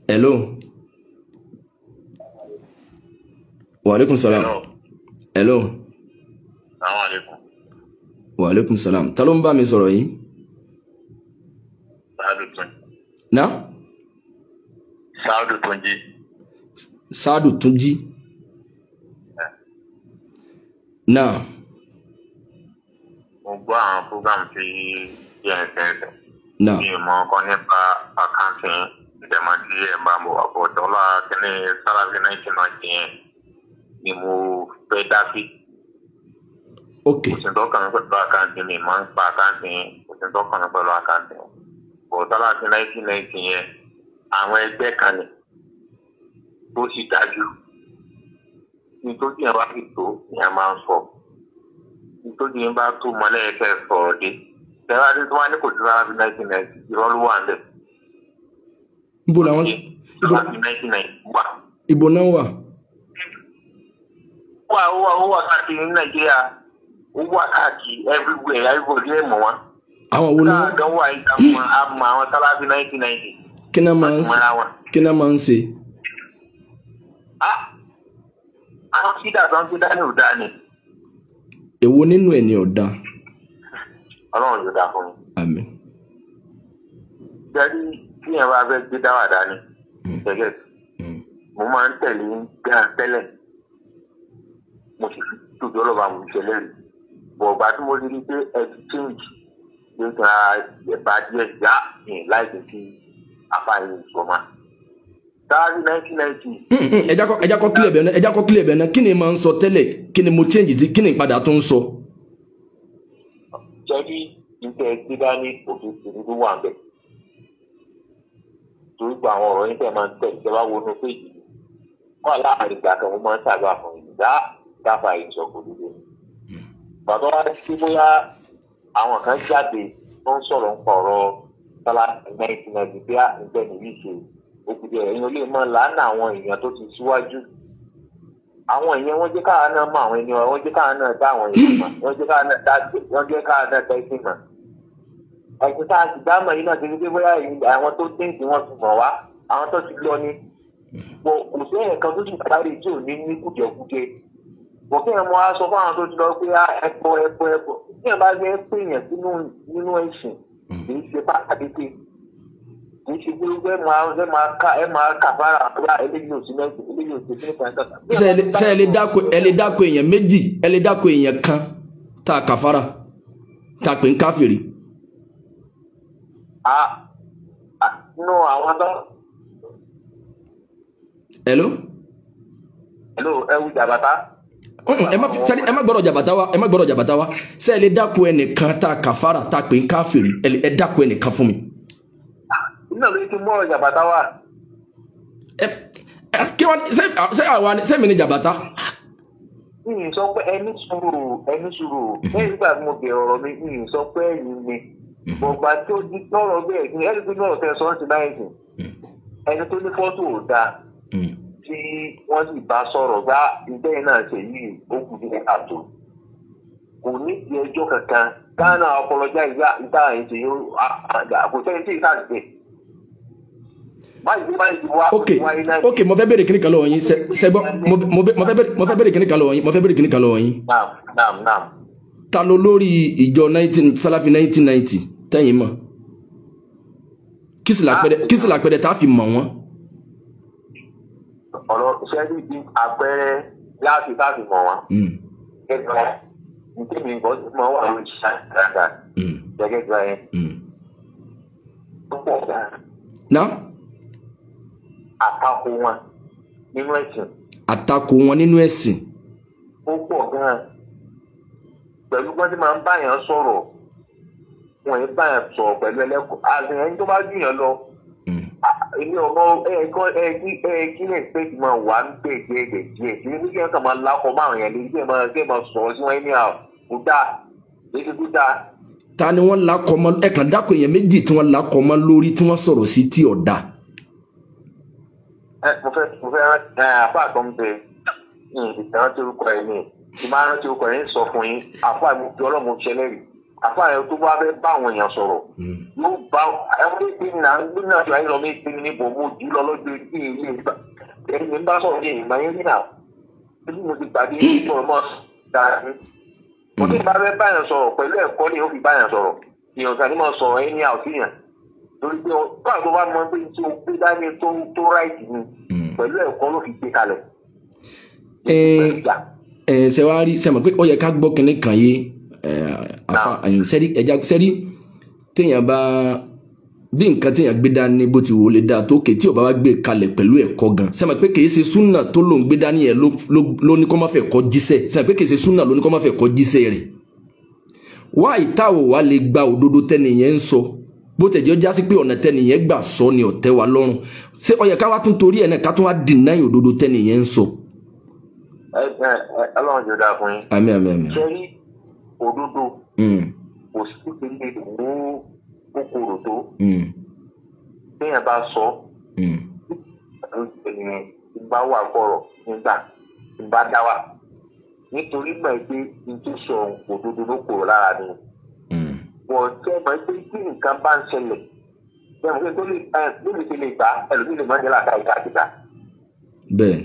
Speaker 1: Hello. Wa alaikum salam. Hello.
Speaker 2: Assalamu alaikum.
Speaker 1: Wa alaikum salam. Ta ló ń bá mi sọ̀rọ̀ yìí?
Speaker 2: Saadu Tunji.
Speaker 1: Na?
Speaker 2: Saadu Tunji.
Speaker 1: Saadu Tunji. Na.
Speaker 2: Mo gbọ́ àwọn program tí DNSS.
Speaker 1: Na.
Speaker 2: Ní ìmọ̀ ọkọ nípa àkáǹtì ìdẹ̀mọ̀ tí ẹ̀ bá mọ̀ àbọ̀ dọ́là kíní Salafi 1990 yẹn ni mo fẹ́ dá sí.
Speaker 1: Ok.
Speaker 2: Kò sí tọ́kàn mi pẹ̀lú àkáǹtì mi, máa ń pa àkáǹtì yẹn, kò sí tọ́kàn mi pẹ̀lú àkáǹtì yẹn. Bọ̀ Salafi 1990 yẹn, àwọn ẹgbẹ́ kan ní tó sì dájú. Nítorí ẹ̀ bá fi tó ni a máa ń sọ. Nítorí ẹ̀ bá tó mọ́lẹ́ ẹ̀fẹ́ sọ̀rọ̀ dé. Tẹ́lá tí wọ́n ní kò sí Salafi 1990 irọ́ ló wà ń bẹ̀.
Speaker 1: Ibo làwọn
Speaker 2: Salafi 1990 wà.
Speaker 1: Ibo náà wà.
Speaker 2: Ó wà káàkiri ní Nàìjíríà. Ó wà káàkiri everywhere. Everybody ẹ̀ mọ̀ wọ́n.
Speaker 1: Àwọn wo ni wọ́n?
Speaker 2: Àdánwò àìsàn àmọ́ àwọn Salafi 1990.
Speaker 1: Kí náà máa ń ṣe?
Speaker 2: Àwọn sídà tó ń gbé dání ò dá ni.
Speaker 1: Èwo nínú ẹ̀ ni ọ̀dà?
Speaker 2: Ọlọ́run yóò dá fún mi.
Speaker 1: Àmín.
Speaker 2: Jẹ́rí tí yẹn bá fẹ́ gbé dáwà dání, gẹ́gẹ́ mo máa ń tẹ̀lé gan tẹ́lẹ̀. Mo sì fi tóbi ọlọ́ba mo fi ṣẹlẹ̀ rí. Bọ̀ ọ̀gbà tí mo rí i pé ẹ ti change ló ń ta ẹ̀bá díẹ̀ já ní láìpẹ́ sí afáàyè ìṣọ́mà. Salafi 1990.
Speaker 1: Ẹja kọ́ kílẹ̀ bẹ̀rẹ̀ náà kí ni máa ń sọ tẹ́lẹ̀ kí ni mo change sí kí ni ìpadà tó ń sọ.
Speaker 2: Jẹ́rí nípa ẹgbẹ́ dání òfin ìṣèlú tó wà bẹ̀. Torí gba àwọn ọ̀rọ̀ yín tẹ̀ máa ń tẹ̀ ìjọba wọnú péjì. Wọ́n láàárín ìgbà kan mo máa ń ṣàgbà fún ìdá dáfà ìṣọ̀kò líle. Bàbá wa ti bóyá àwọn kan jáde tó ń sọ̀rọ̀ ń pa ọ̀rọ̀ Salafi 1990 bí nígbà nìyí ṣe òkùdí ẹ̀yìn olè mọ́ lánàá àwọn èèyàn tó ti síwájú. Àwọn èèyàn wọ́n jẹ́ káà náà mọ àwọn ènìyàn, wọ́n jẹ́ káà náà dá àwọn èèyàn mọ̀, wọ́n jẹ́ káà náà dá ẹ̀sìn mọ̀. Ẹ̀sìn tá a sì dámọ̀ yìí náà ti rí pé bóyá àwọn tó déǹtì wọn ti mọ̀ wá, àwọn tó ti lọ ní. Kò sí ẹ̀kan tó sì parí tí ò ní kùjẹkùjẹ. Kò kí ẹ̀ mọ aṣọ fún àwọn tó ti lọ pé ẹ̀pọ̀. Bí ẹ̀ bá gbé pèèyàn nínú ẹ̀sìn, kì í ṣe pàtàkì kì í ṣe pé ẹ máa kàfàrà àbúrà eléyìí òsì mẹ́sì eléyìí òsì kí ní kan.
Speaker 1: Ṣé ẹ lè dáko èèyàn méjì ẹ lè dáko èèyàn kan tá a kàfàrà. tá pè ń káfìrí.
Speaker 2: No, àwọn tó.
Speaker 1: Hello.
Speaker 2: Ẹwù jàbàtà.
Speaker 1: Ẹ má gbọ́dọ̀ jàbàtà wa ṣé ẹ lè dákun ẹnìkan tá kàfàrà tá pè ń káfìrí ẹ dákun ẹnìkan fún mi.
Speaker 2: Iná ló ti mú ọ̀rọ̀ jàbàtà wá.
Speaker 1: Kí wọ́n ṣé àwa ni sẹ́mi ni jàbàtà.
Speaker 2: Ìyìn sọ pé ẹni sùúrù lẹ́yìn nígbà tí mo bẹ̀rẹ̀ ọ̀rọ̀ mi ìyìn sọ pé ẹ̀yin ni bọ̀gbà tí ó di lọ́rọ̀ bẹ́ẹ̀ ni ẹni tó ní ọ̀rọ̀ tẹ sọ́ọ́ ti báyìí sìn ẹni tó ní fọ́tò ò dáa tí wọ́n sì bá sọ̀rọ̀ gbá ìbẹ́yìn náà ṣe yìí ó kù ní àtò kò ní ti ẹjọ́ kankan ghana ọpọlọjà ìta àyìn ṣe yóò kò sẹ́yìn tí ìta ṣe.
Speaker 1: Ok, mo fẹ́ bèrè kíní kan lọ́wọ́ yín sẹ́gbọ́n mo fẹ́ bèrè kíní kan lọ́wọ́ yín.
Speaker 2: Naam.
Speaker 1: Ta ló lórí ìjọ Salafi 1990 tẹ́yìn mọ̀ kí sì lápẹẹrẹ tá a fi mọ̀ wọ́n.
Speaker 2: Ọ̀rọ̀ sẹ́yìn bí àpẹẹrẹ láti tá a fi mọ̀ wọ́n. Gẹ́gẹ́ bí nǹkan tí wọ́n wà lórí ṣáàtì gẹ́gẹ́ bí ẹ̀ tó pọ̀ gan-an.
Speaker 1: Náà.
Speaker 2: Àtakò wọn nínú ẹ̀sìn.
Speaker 1: Àtakò wọn nínú ẹ̀sìn.
Speaker 2: Ó pọ̀ gan-an. Pẹ̀lú bọ́n tí máa ń báyàn sọ̀rọ̀ wọ́n yẹn báyàn sọ̀rọ̀ pẹ̀lú ẹlẹ́kọ̀ọ́ àgbẹ̀ ẹni tó bá jùyàn lọ. Ilé ọmọ kí lè pé kí máa wà ń pè díẹ̀ kí ní kí wọ́n máa lákọ̀ máa yẹn lé kí wọ́n máa sọ̀rọ̀ sí wọn ní kò dáa léṣe tó dáa.
Speaker 1: Ta ni wọ́n lákọ̀ mọ́ ẹ̀kan dákọ̀ èèyàn méjì tí wọ́n lákọ̀ mọ́ lórí tí wọ́n sọ̀rọ̀ sí tí ọ̀dà.
Speaker 2: Mo fẹ́ àpá àtọ́nbẹ ìrántí orúkọ ẹ̀ ní tí máa rántí orúkọ ẹ̀ ń sọ fún yín àpá ìmúfi ọlọ́mọ ṣẹlẹ́rì àpá ẹ̀ tó bá fẹ́ bá àwọn èèyàn sọ̀rọ̀ yóò bá ẹ̀wọ́n ní pé náà tó ayé lọ mí pé níbo mo jù lọ lọ́jọ́ ìdí ilé ìgbà ẹni mi bá sọ̀rọ̀ ní ìgbà yẹn nínà bí mo ti pàdé ìgbọ̀n mọ́ dáa ní. Mo ti bá fẹ́ báyàn sọ̀rọ̀ pẹ̀lú ẹ̀kọ́ ni ó fi báyàn sọ̀rọ̀ ìyàn kan ní mo sọ̀rọ̀ ẹni àwòsíyàn torí pé báwo tó bá mọ pé tí o gbé dání tó ráìtì ni pẹ̀lú ẹ̀kọ́ ló fi gbé kalẹ̀.
Speaker 1: Ṣé wàá rí ṣe mọ̀ pé ó yẹ ká gbọ́ kínní kan yé sẹ́rí téèyàn bá bí nǹkan téèyàn gbé dání bó ti wò lè dáa tó kè tí ò bá wá gbé kalẹ̀ pẹ̀lú ẹ̀kọ́ gan ṣe mọ̀ pé kì í ṣe súnà tó lòún gbé dání yẹn ló ní kó má fẹ́ kọ́ jíṣẹ́ ṣe mọ̀ pé kì í ṣe súnà ló ní kó má fẹ́ kọ́ jíṣẹ́ rẹ̀ wá ìtawọ̀ wá lè gba òdodo tẹ́nìyẹn ń sọ bó tẹ̀jọ́ já sí pé ọ̀nà tẹ́nìyẹn gbà sọ ni ọ̀tẹ́ wa lọ́rùn ṣé ó yẹ ká wá tún torí ẹ̀ náà ká tún wá dìnnáì òdodo tẹ́nìyẹn ń sọ.
Speaker 2: Ọlọ́run jù dáa fún yín.
Speaker 1: Àmín.
Speaker 2: Ṣé rí òdodo kò sí ilé mú kòkòrò tó téèyàn bá sọ ènìyàn tí bá wà gbọ́rọ̀ nígbà tí bá dá wà nítorí mọ̀ pé n tó sọ òdodo ló kòrò lára ni. Wọ́n tẹ́ mọ̀ pé tí nǹkan bá ń ṣẹlẹ̀ bẹ́ẹ̀ mo tó lè ṣe lè gbà ẹlòmíì lè má jẹ́ làkà ìka àtìgbà.
Speaker 1: Bẹ́ẹ̀.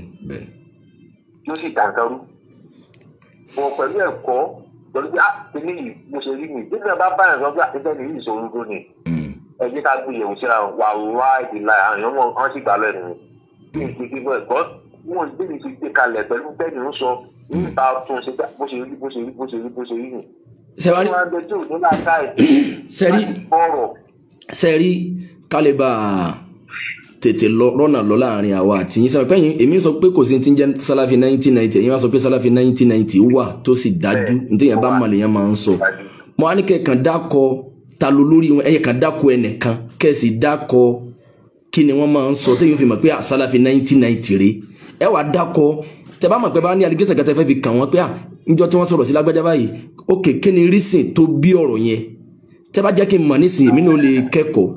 Speaker 2: Yóò sì dàgbàrú. Wọ́n pẹ̀lú ẹ̀kọ́ lórí bí kíní yìí mo ṣe rí mi nígbà bá báyìí sọ pé àtẹ́tẹ́ ni yìí sọ̀rọ̀ tó ni. Ẹ jẹ́ ká gbé ìyẹ̀wò síra wà wá ìdílà àwọn wọn sì gbà lẹ́nu mi. Ní ìpínlẹ̀ ìgbọ́ ẹ̀kọ́ wọn gbé mi ti gbé kalẹ̀ pẹ̀lú bẹ́ẹ̀ ni ó sọ nípa tún ṣe bó ṣe rí ni.
Speaker 1: Sẹ́rí kálíbà tètè rọ́nà lọ láàrin àwa àti yín sọ pé èmi sọ pé kò sí ti ń jẹ́ Salafi 1990 ẹ̀yin wá sọ pé Salafi 1990 wà tó sì dájú nítorí bá mọ̀ lèyàn máa ń sọ mo á ní kẹ́ẹ̀kan dákọ ta ló lórí wọn ẹ̀yẹ kan dákọ ẹnìkan kẹ́ẹ̀sì dákọ kí ni wọ́n máa ń sọ téyìn fi mọ̀ pé Salafi 1990 rè ẹ wà dákọ tẹ bá mọ̀ pé bá ní allegation kẹtẹ fẹ́ fi kàn wọ́n pé níjọ́ tí wọ́n sọ̀rọ̀ sí lágbájá báyìí ok kí ni reason tó bí ọ̀rọ̀ yẹn tẹ bá jẹ́ kí n mọ̀ nísìnyí èmi náà lè kẹ́kọ̀ọ́.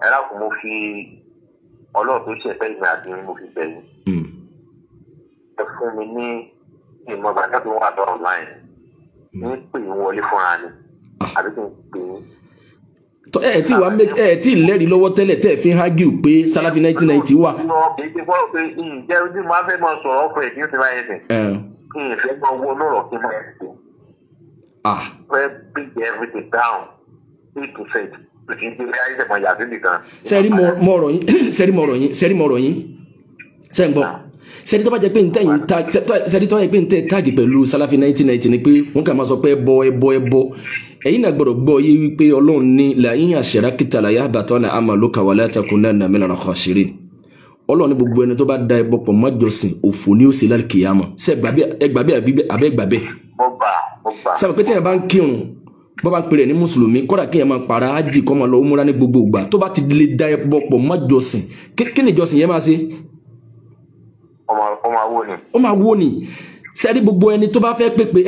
Speaker 2: Ẹ lákùn mo fi ọlọ́run tó ṣẹ̀fẹ́ ìgbà àti mo fi bẹ̀yìn. Ẹ fún mi ní ìmọ̀ bàtà tó wà lọ́rùn láì ní pè ń wọlé fúnra ni àbí kí n pè ń.
Speaker 1: ẹ tí lẹ́rìí lọ́wọ́ tẹ́lẹ̀ tẹ́ fi ń hágìw pé Salafi 1990 wà.
Speaker 2: Èyí ti fọ́ pé ǹjẹ́ ojú máa fẹ́ máa sọ̀rọ̀ ọkọ̀ ẹ̀ kí n ti máa yẹ sẹ̀. Kí n fẹ́ máa wọ lọ́rọ̀ kí n máa yẹ sẹ̀. Fẹ́ bring everything down 8%. Sẹ́rí mọ̀rọ̀ yín sẹ́rí ń gbọ́
Speaker 1: sẹ́ni tó bá jẹ́ pé ntẹ́yìn tag sẹ́ni tó bá jẹ́ pé ntẹ́ tag pẹ̀lú Salafi 1990 ni pé wọ́n kà máa sọ pé ẹbọ ẹ̀yin náà gbọ́dọ̀ gbọ́ yé wípé Ọlọ́run ní la in ashrakta la yahbatanna amaluka wa la takunanna minal khasirin. Ọlọ́run ní gbogbo ẹni tó bá da ẹbọ pọ̀ mọ́ ìjọsìn òfò ní ó sì lálẹ́ kìyàmọ̀ ṣé ẹgbàgbé àbẹ́ sábà pé tí yẹn bá ń kírun bó bá pèrè ní mùsùlùmí kódà kí yẹn máa para ájì kọ́ máa lọ umura ní gbogbo ìgbà tó bá ti lè da ẹbọ pọ̀ mọ́ ìjọsìn kí ni ìjọsìn yẹn máa ṣe? Ó máa wó ni sẹ́rí gbogbo ẹni tó bá fẹ́ pépè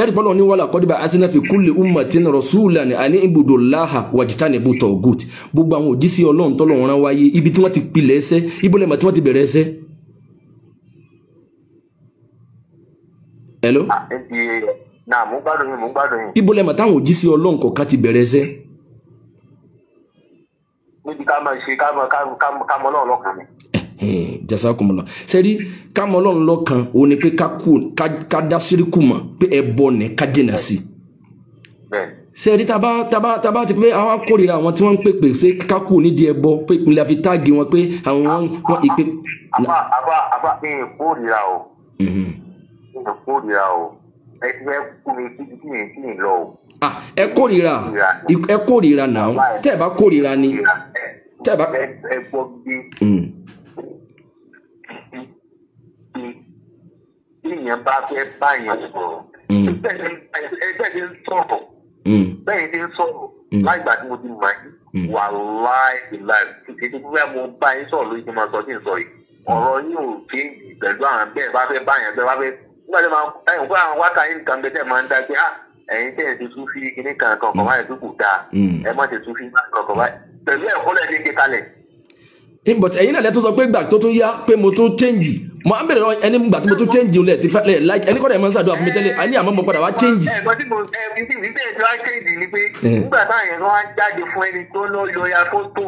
Speaker 1: ẹ̀rí pọ́lọ́ ní wàlá kọ́díbà àtinà fi kulli ummatin rasulan àní ibudullaha wajtanibu taghut. Gbogbo àwọn òjíṣẹ́ Ọlọ́run tọ́lọ́run rán wáyé ibi tí wọ́n ti pilẹ̀ ẹsẹ́ ibo lẹ́mọ̀ tí wọ́n ti bẹ̀rẹ̀ ẹsẹ́. Hello?
Speaker 2: Mo gbádùn yín.
Speaker 1: Ibo lẹ́mọ̀ táwọn òjíṣẹ́ Ọlọ́run kọ̀ọ̀kan ti bẹ̀rẹ̀ ẹsẹ́.
Speaker 2: Níbi ká máa ṣe ká mọ náà lọ́kàn mi.
Speaker 1: Jazakumullah sẹ́rí ká mọ Ọlọ́run lọ́kan òun ni pé ká dá síríkù mọ̀ pé ẹbọ ní ká jìnà sí. Sẹ́rí tàbá ti pé àwọn kórìíra àwọn tí wọ́n ń pèpè ṣe ká kú nídìí ẹbọ pé ìpínlẹ̀ àfi táàgì wọn pé àwọn wọn ìpè.
Speaker 2: àbá ìkórìíra o ẹ ti fẹ́ kú mi kí mi lọ o.
Speaker 1: ẹ kórìíra náà tẹ́ ẹ bá kórìíra ni tẹ́ ẹ bá.
Speaker 2: ẹ gbọ́ bí èèyàn bá fẹ́ báyàn sọ̀rọ̀ bẹ́ẹ̀ ti ń sọ̀rọ̀ láìgbà tí mo ti mọ̀ ẹ́ wà láì títí bóyá mo bá yín sọ̀rọ̀ lórí tí mo sọ sí ń sọ yìí ọ̀rọ̀ yìí ò ṣe pẹ̀lú àwọn bẹ́ẹ̀ bá fẹ́ báyàn bẹ́ẹ̀ bá fẹ́ nígbà tí ẹ̀yìn fún àwọn wákàtí nǹkan bẹ́ẹ̀ tẹ̀ máa ń dá pé ẹ̀yin tẹ̀ ẹ̀ ti tún fi kíní kankan báyìí tó kù dáa ẹ̀ má ti tún fi kankan báyìí pẹ̀lú ẹ̀kọ́ lẹ̀ ṣe ń gbé kalẹ̀.
Speaker 1: But ẹ̀yin náà lẹ tó sọ pé gbà tó tún yá pé mo tún change mo á bẹ̀rẹ̀ ẹni gbà tí mo tún change lẹ̀ ti fẹ́ like ẹni kọ́dà ẹ̀ máa ń ṣàdúrà fún mi tẹ́lẹ̀ àní àmọ́ mo padà wá change.
Speaker 2: ẹ̀gbọ́n tí mo ìdí tí wá change ni pé nígbà táwọn yẹn wá jáde fún ẹni tó lọ ya fọ́tò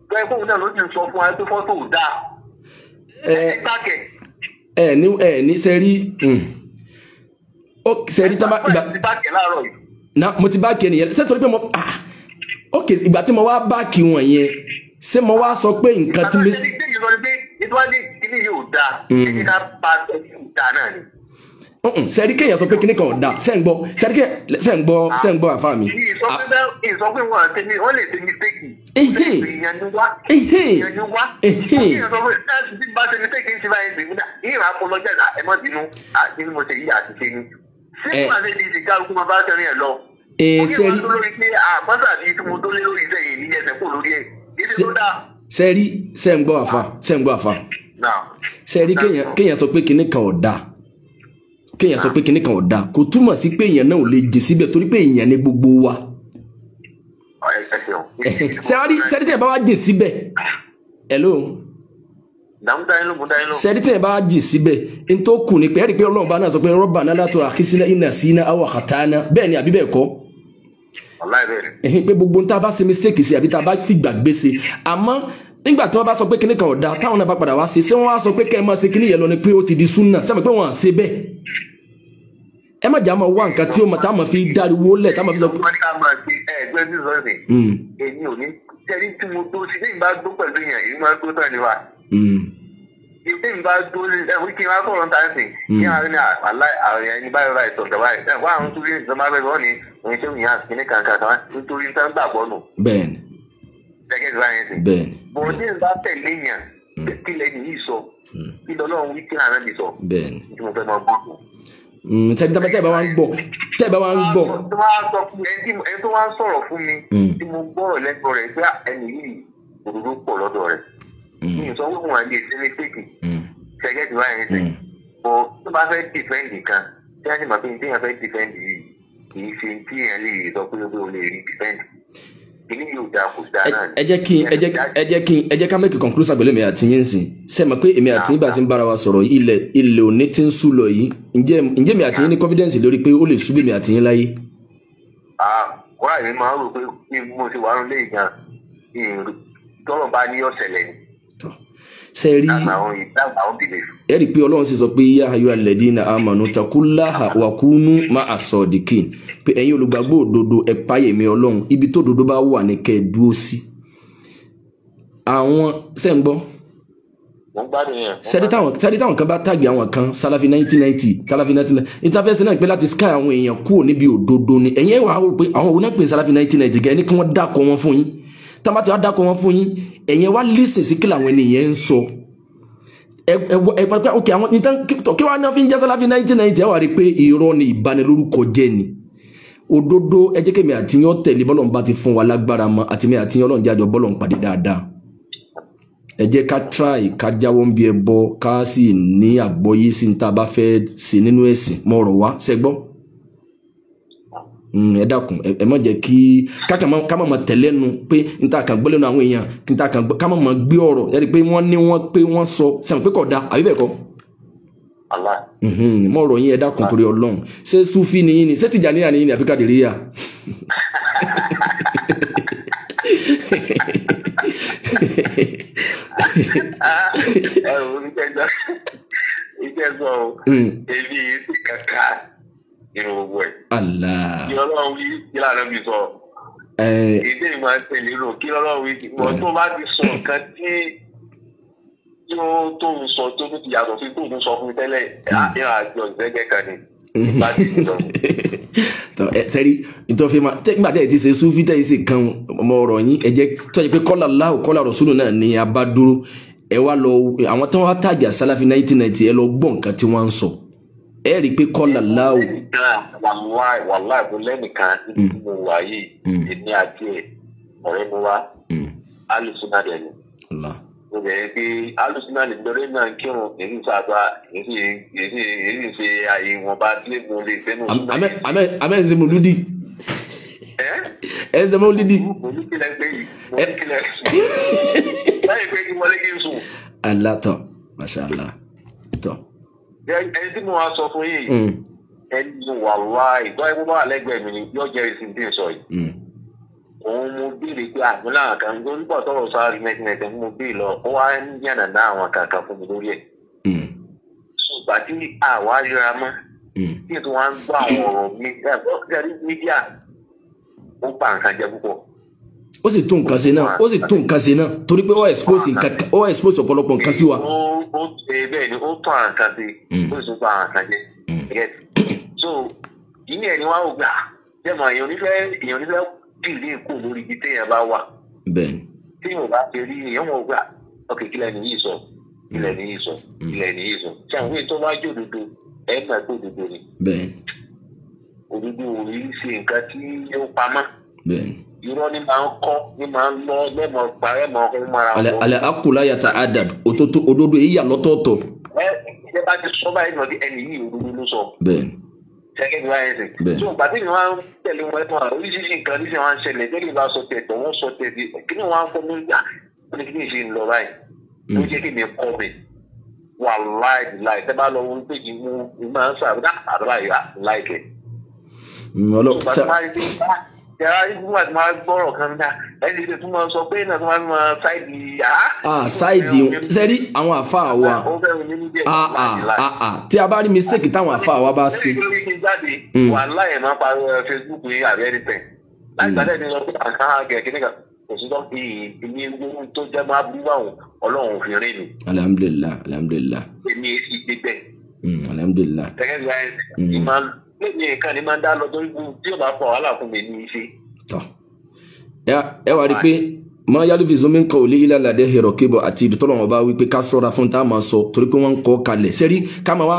Speaker 2: tó ẹ fóun náà ló ti sọ fún wa pé fọ́tò ò dáa. ní
Speaker 1: sẹ́rí sẹ́rí tábà ìgbà mo ti báàkì ẹnìyẹn sẹ́tọ̀rí pé mo ok ìgbà tí mo wá báàkì wọn yẹn ṣé mo wá sọ pé nǹkan tí mi. Sẹ́rí kéèyàn sọ pé kíní kan ò dáa ṣẹ́ ń gbọ́ àfáà mi.
Speaker 2: Ìsọ pé wọ́n àti wọ́n lè ṣe mistake. Ìyànjú wá. Ìyànjú wá. Ìyànjú wá. Tí bá ṣe mistake ń ṣe báyìí ṣe nígbà ìyẹn apologize ẹ̀mọ́ bínú àti mo ṣe yí àti ṣe ni. Ṣé wọ́n àti ìdí kálukú máa bá ṣẹ́rin ẹ̀ lọ? Sẹ́rí. Àpọ́sà àti ìtumọ̀ tó lé lórí iṣẹ́ yìí ní ẹsẹ̀ kò lórí ẹ̀.
Speaker 1: Sẹ́rí ṣẹ́ ń gbọ́ àfáà. Sẹ́rí kéèyàn sọ pé kíní kan ò dáa. Kéèyàn sọ pé kíní kan ò dáa kò túmọ̀ sí pé èèyàn náà ò lè jẹ síbẹ̀ torí pé èèyàn ní gbogbo wa. Sẹ́rí tẹ̀ bá wá jẹ síbẹ̀ hello. Sẹ́rí tẹ̀ bá wá jẹ síbẹ̀ n tó kù ni pé ẹ̀rí pé Ọlọ́run bá náà sọ pé Rabbana la tu'akhidhna in nasina aw akhta'na bẹ́ẹ̀ ni àbí bẹ́ẹ̀ kọ́. Pé gbogbo n tá a bá ṣe mistake sí àbí tá a bá fi gbàgbé sí àmọ́ nígbà tí wọ́n bá sọ pé kíní kan ò dáa táwọn náà bá padà wá ṣe ṣé wọ́n wá sọ pé kẹ́ ẹ máa ṣe kíní yẹn lọ ni pé ó ti di súnà sábà pé wọ́n à ṣe bẹ́ẹ̀ ẹ má jà máa wá nǹkan tí ó máa táwọn fi dáriwó lẹ̀ táwọn fi sọ pé.
Speaker 2: èmi ò ní tẹ́lí tí mo tó ṣe ní ìbá gbó pẹ̀lú èèyàn èyí máa gbó tán ni wa. ìdí ìbá gbó ẹ̀wọ́n kí n máa sọ̀rọ̀ táyà sí kí wọ́n á ní àwọn ẹni báyọ̀ báyìí sọ̀tọ̀ báyìí wọ́n àwọn tó rí ìjọba bẹ́ẹ̀ wọ́n ní òun ṣé òun yàn kíní kankan kan nítorí tán gbàgbọ́ nù.
Speaker 1: bẹ́ẹ̀ni.
Speaker 2: gẹ́gẹ́ bí wọ́n ṣe.
Speaker 1: bẹ́ẹ̀ni.
Speaker 2: bọ̀dé ìbá tẹ̀lé yàn kí lẹ́yìn yìí sọ kí lọ́lọ́run wí kí àná mi sọ.
Speaker 1: bẹ́ẹ̀ni.
Speaker 2: tí mo fẹ́ máa gbọ́.
Speaker 1: tẹ́ bá wá ń gbọ́.
Speaker 2: ẹni tó wá ń sọ̀rọ̀ fún mi tí mo gbọ́rọ̀ lẹ́gbọ̀ọ́ rẹ̀ pé ẹni yìí òdodo pọ̀ lọ́dọ̀ rẹ̀ mi ì sọ pé wọn àlè ṣe ní pèkì ṣẹ́gẹ́ tí wọ́n yẹn ṣe bọ́ tó bá fẹ́ dìfẹ́ǹdì kan tí wọ́n sì máa fi ní téèyàn fẹ́ dìfẹ́ǹdì yìí kì í ṣe tí èèyàn lè sọ pé o lè rí dìfẹ́ǹdì kìíní yóò dáa kò dáa náà ni.
Speaker 1: ẹ jẹ́ ká make conclusion pẹ̀lú èmi àti yín sìn ṣe mọ̀ pé èmi àti yín bá ti ń bára wa sọ̀rọ̀ ilẹ̀ òní tí ń sú lọ yìí ǹjẹ́ èmi àti yín ní confidence lórí pé ó lè sú èmi àti yín láyé.
Speaker 2: wọ́n àyè máa ń rò pé bí mo ti wà ń lé ìgbà tọ́rọ̀ bá ní ọ̀sẹ̀lẹ̀ ni.
Speaker 1: sẹ́ẹ̀rí ẹ rí i pé ọlọ́run sì sọ pé yá ayọ́ alladhina amanu taqullaha wa kunu ma'a sadiqin pé ẹ̀yin olùgbàgbọ́ òdodo ẹ páyè mi ọlọ́run ibi tó òdodo bá wà ní kẹ́ ẹ dúró sí. àwọn sẹ́ǹgbọ́ sẹ́dí táwọn kan bá tàgì àwọn kan Salafi 1990 Salafi 1990 interface náà pé láti sky àwọn èèyàn kúrò níbi òdodo ni ẹ̀yẹ́ wà á rò pé àwọn òun náà pè Salafi 1990 gẹ̀ ní kí wọ́n dákọ̀ wọn fún yín tamati wá dákọ̀ wọn fún yín ẹ̀yẹ́ wá lísìn sí kí làwọn ènìyàn ń sọ ok àwọn nìtàn kí wọ́n náà fi ń jẹ́ Salafi 1990 ẹ wà rí pé irọ́ ni ìbanilórúkọ jẹ́ ni òdodo ẹ jẹ́ kémi àti yín tẹ̀lé bọ́lọ̀ ń bá ti fún wa lágbára mọ́ àti mi àti yín Ọlọ́run jájọ bọ́lọ̀ ń pàdé dáadáa ẹ jẹ́ ká try ká jáwọ́ ń bí ẹbọ ká sì ní àgbọ́yé sí ní tá a bá fẹ́ sí nínú ẹ̀sìn mọ́ ọ̀rọ̀ wá ṣẹ́gbọ́ ẹ dákun ẹ má jẹ́ kí ká má tẹ̀lé nu pé ní tá a kàn gbọ́ lẹ́nu àwọn èèyàn ní tá a kàn gbọ́ ká má gbé ọ̀rọ̀ ẹ rí i pé wọ́n ní wọ́n pé wọ́n sọ sẹ́wọ̀n pé kò da àbí bẹ́ẹ̀ kọ́ mọ́ ọ̀rọ̀ yín ẹ dákun torí Ọlọ́run ṣé Sufi ni yín ni ṣé Tìjàníyà ni yín ni àbí Kàdìríyà
Speaker 2: ìjẹ́sọ̀ èmi ti kàkà nínú gbogbo ẹ̀.
Speaker 1: Allah.
Speaker 2: Kí Ọlọ́run wí kí lànà bí sọ. Ìdí ìmọ̀ ẹsẹ̀ lérò kí Ọlọ́run wí wọ́n tó bá ti sọ nǹkan tí tó ń sọ tó ti yàtọ̀ sí tó ń sọ fún mi tẹ́lẹ̀ àdéhùn àjọ ìgbẹ́gẹ́ kan ni.
Speaker 1: Sẹ́rí ìtọ́fẹ́ máa nígbà tẹ́ ẹ ti ṣe Sufi tẹ́ ẹ sì kan ọmọ ọ̀rọ̀ yín ẹ jẹ́ tó yẹ pé kọ́là Allahu kọ́là Rasulu náà ni a bá dúró ẹ wá lọ àwọn tí wọ́n wá tàjà Salafi 1990 ẹ lọ gbọ́ nǹkan tí wọ́n ń sọ ẹ rí i pé kọ́là Allahu.
Speaker 2: wàláì mo lẹ́nìkan tí mo wà yìí èmi àti ọ̀rẹ́ mi wá alùsùnà dẹ̀ ni. mo bẹ̀rẹ̀ pé alùsùnà lè gbọ́dọ̀ náà kírun èyí sábà èyí ṣe àyè wọn bá tilé mo lè fẹ́ nù.
Speaker 1: amẹ́ ń ṣe mo lùdí. ẹ ń ṣe mo lùdí.
Speaker 2: mo ní kílẹ̀ pé yìí mo ní kílẹ̀ báyìí pé kí mo lé kí n sùn.
Speaker 1: alatọ mashallah tọ.
Speaker 2: ẹni tí mo wá sọ fún yìí ẹni wàhálà ìgbà ìwọ́n wà lẹ́gbẹ̀ẹ́ mi ni yóò jẹ́ ìsìn tí ń sọ yìí. òun mo béèrè pé àmúlà kan tó ń bọ̀ tọrọ sáré mẹ́tìmẹ́tì mo béèrè lọ ó wá ń yànnà dá àwọn kankan fún mi lórí ẹ̀. ṣùgbọ́n tí àwa ríra mọ́ tí ètò wa ń gbọ́ àwọn ọ̀rọ̀ mídíà ó pa nǹkan jẹ púpọ̀.
Speaker 1: ó sì tún nǹkan ṣe náà torí pé ó expose ọ̀pọ̀lọpọ̀ nǹkan sí wa.
Speaker 2: ó ṣe bẹ́ẹ̀ ni ó tún àwọn nǹkan ṣe ó sì tún pa àwọn nǹkan jẹ. so ìní ẹ̀ ni wọ́n á gbà jẹ́mọ̀ èèyàn onífẹ́ dìlé kù lórí ibi téèyàn bá wà.
Speaker 1: bẹ́ẹ̀ni.
Speaker 2: tí yóò bá ti rí èèyàn wọ̀ gbà ok kílẹ̀ ní yìí sọ kílẹ̀ ní yìí sọ kílẹ̀ ní yìí sọ tí àwọn èèyàn tó bá jó òdodo ẹ̀ máa gbé òdodo ni.
Speaker 1: bẹ́ẹ̀ni.
Speaker 2: òdodo òrí ṣe nǹkan tí yóò pamọ́.
Speaker 1: bẹ́ẹ̀ni.
Speaker 2: irọ́ ni máa ń kọ́ ni máa ń lọ lẹ́mọ̀ parẹ́ mọ́ ọkùnrin mara wọn.
Speaker 1: alẹ́ akula yàtà adab òdodo èyí yà lọ́tọ̀ọ̀tọ̀.
Speaker 2: ẹ bá ti sọ báyìí náà ẹni yìí òdodo ló sọ.
Speaker 1: bẹ́ẹ̀ni.
Speaker 2: sẹ́kẹ́ ní wáyé ṣe. tó gbàtí ni wọ́n tẹ̀lé wọn ẹ̀fọn oríṣiríṣi nǹkan ní sẹ́ wọ́n ń ṣẹlẹ̀ tẹ́lẹ̀ bá sọ tẹ̀tọ̀ wọ́n sọ tẹ̀tẹ̀ kí ni wọ́n á fọ́ lórí à wọ́n ní kí ni ṣe ń lọ báyìí. ó jẹ́ kí mi kọ́ mi wà láì tẹ́ bá lọ wọ́n pé kí mo máa ń sàbẹ̀dá àdúrà yìí láìkẹ́. yàrá ìgbìmọ̀ àti máa gbọ́rọ̀ kan dá ẹni tí tó máa sọ pé náà tó máa ṣáìdì
Speaker 1: ṣáìdì sẹ́rí àwọn àfáà wa tí a bá rí mistake táwọn àfáà wa bá ṣe.
Speaker 2: wà láyé máa parí Facebook ní àbẹ́rẹ́ tẹ̀ láti gbàdé ní lọ sí àǹkà gẹ̀ẹ́gẹ́ nígbà kò sí tó fi ìní gbogbo tó jẹ́ máa bú àwọn ọlọ́run fi rí mi.
Speaker 1: alhamdulillah.
Speaker 2: èmi èsì gbígbẹ́.
Speaker 1: alhamdulillah.
Speaker 2: gẹ́gẹ́ bí wáyé ní nǹkan ni máa ń dá lọ torí tí ó bá pọ̀ wàhálà fún mi ní iṣẹ́.
Speaker 1: ẹ wá rí i pé mọ yálùfẹ́ zomi ń kọ òlé ilé aládé hẹrọ kébọ àti ìdútọ́lọ́ wọn bá wí pé ká sọ́ra fún tá a máa sọ torí pé wọ́n ń kọ́ kalẹ̀ sẹ́rí ká máa wá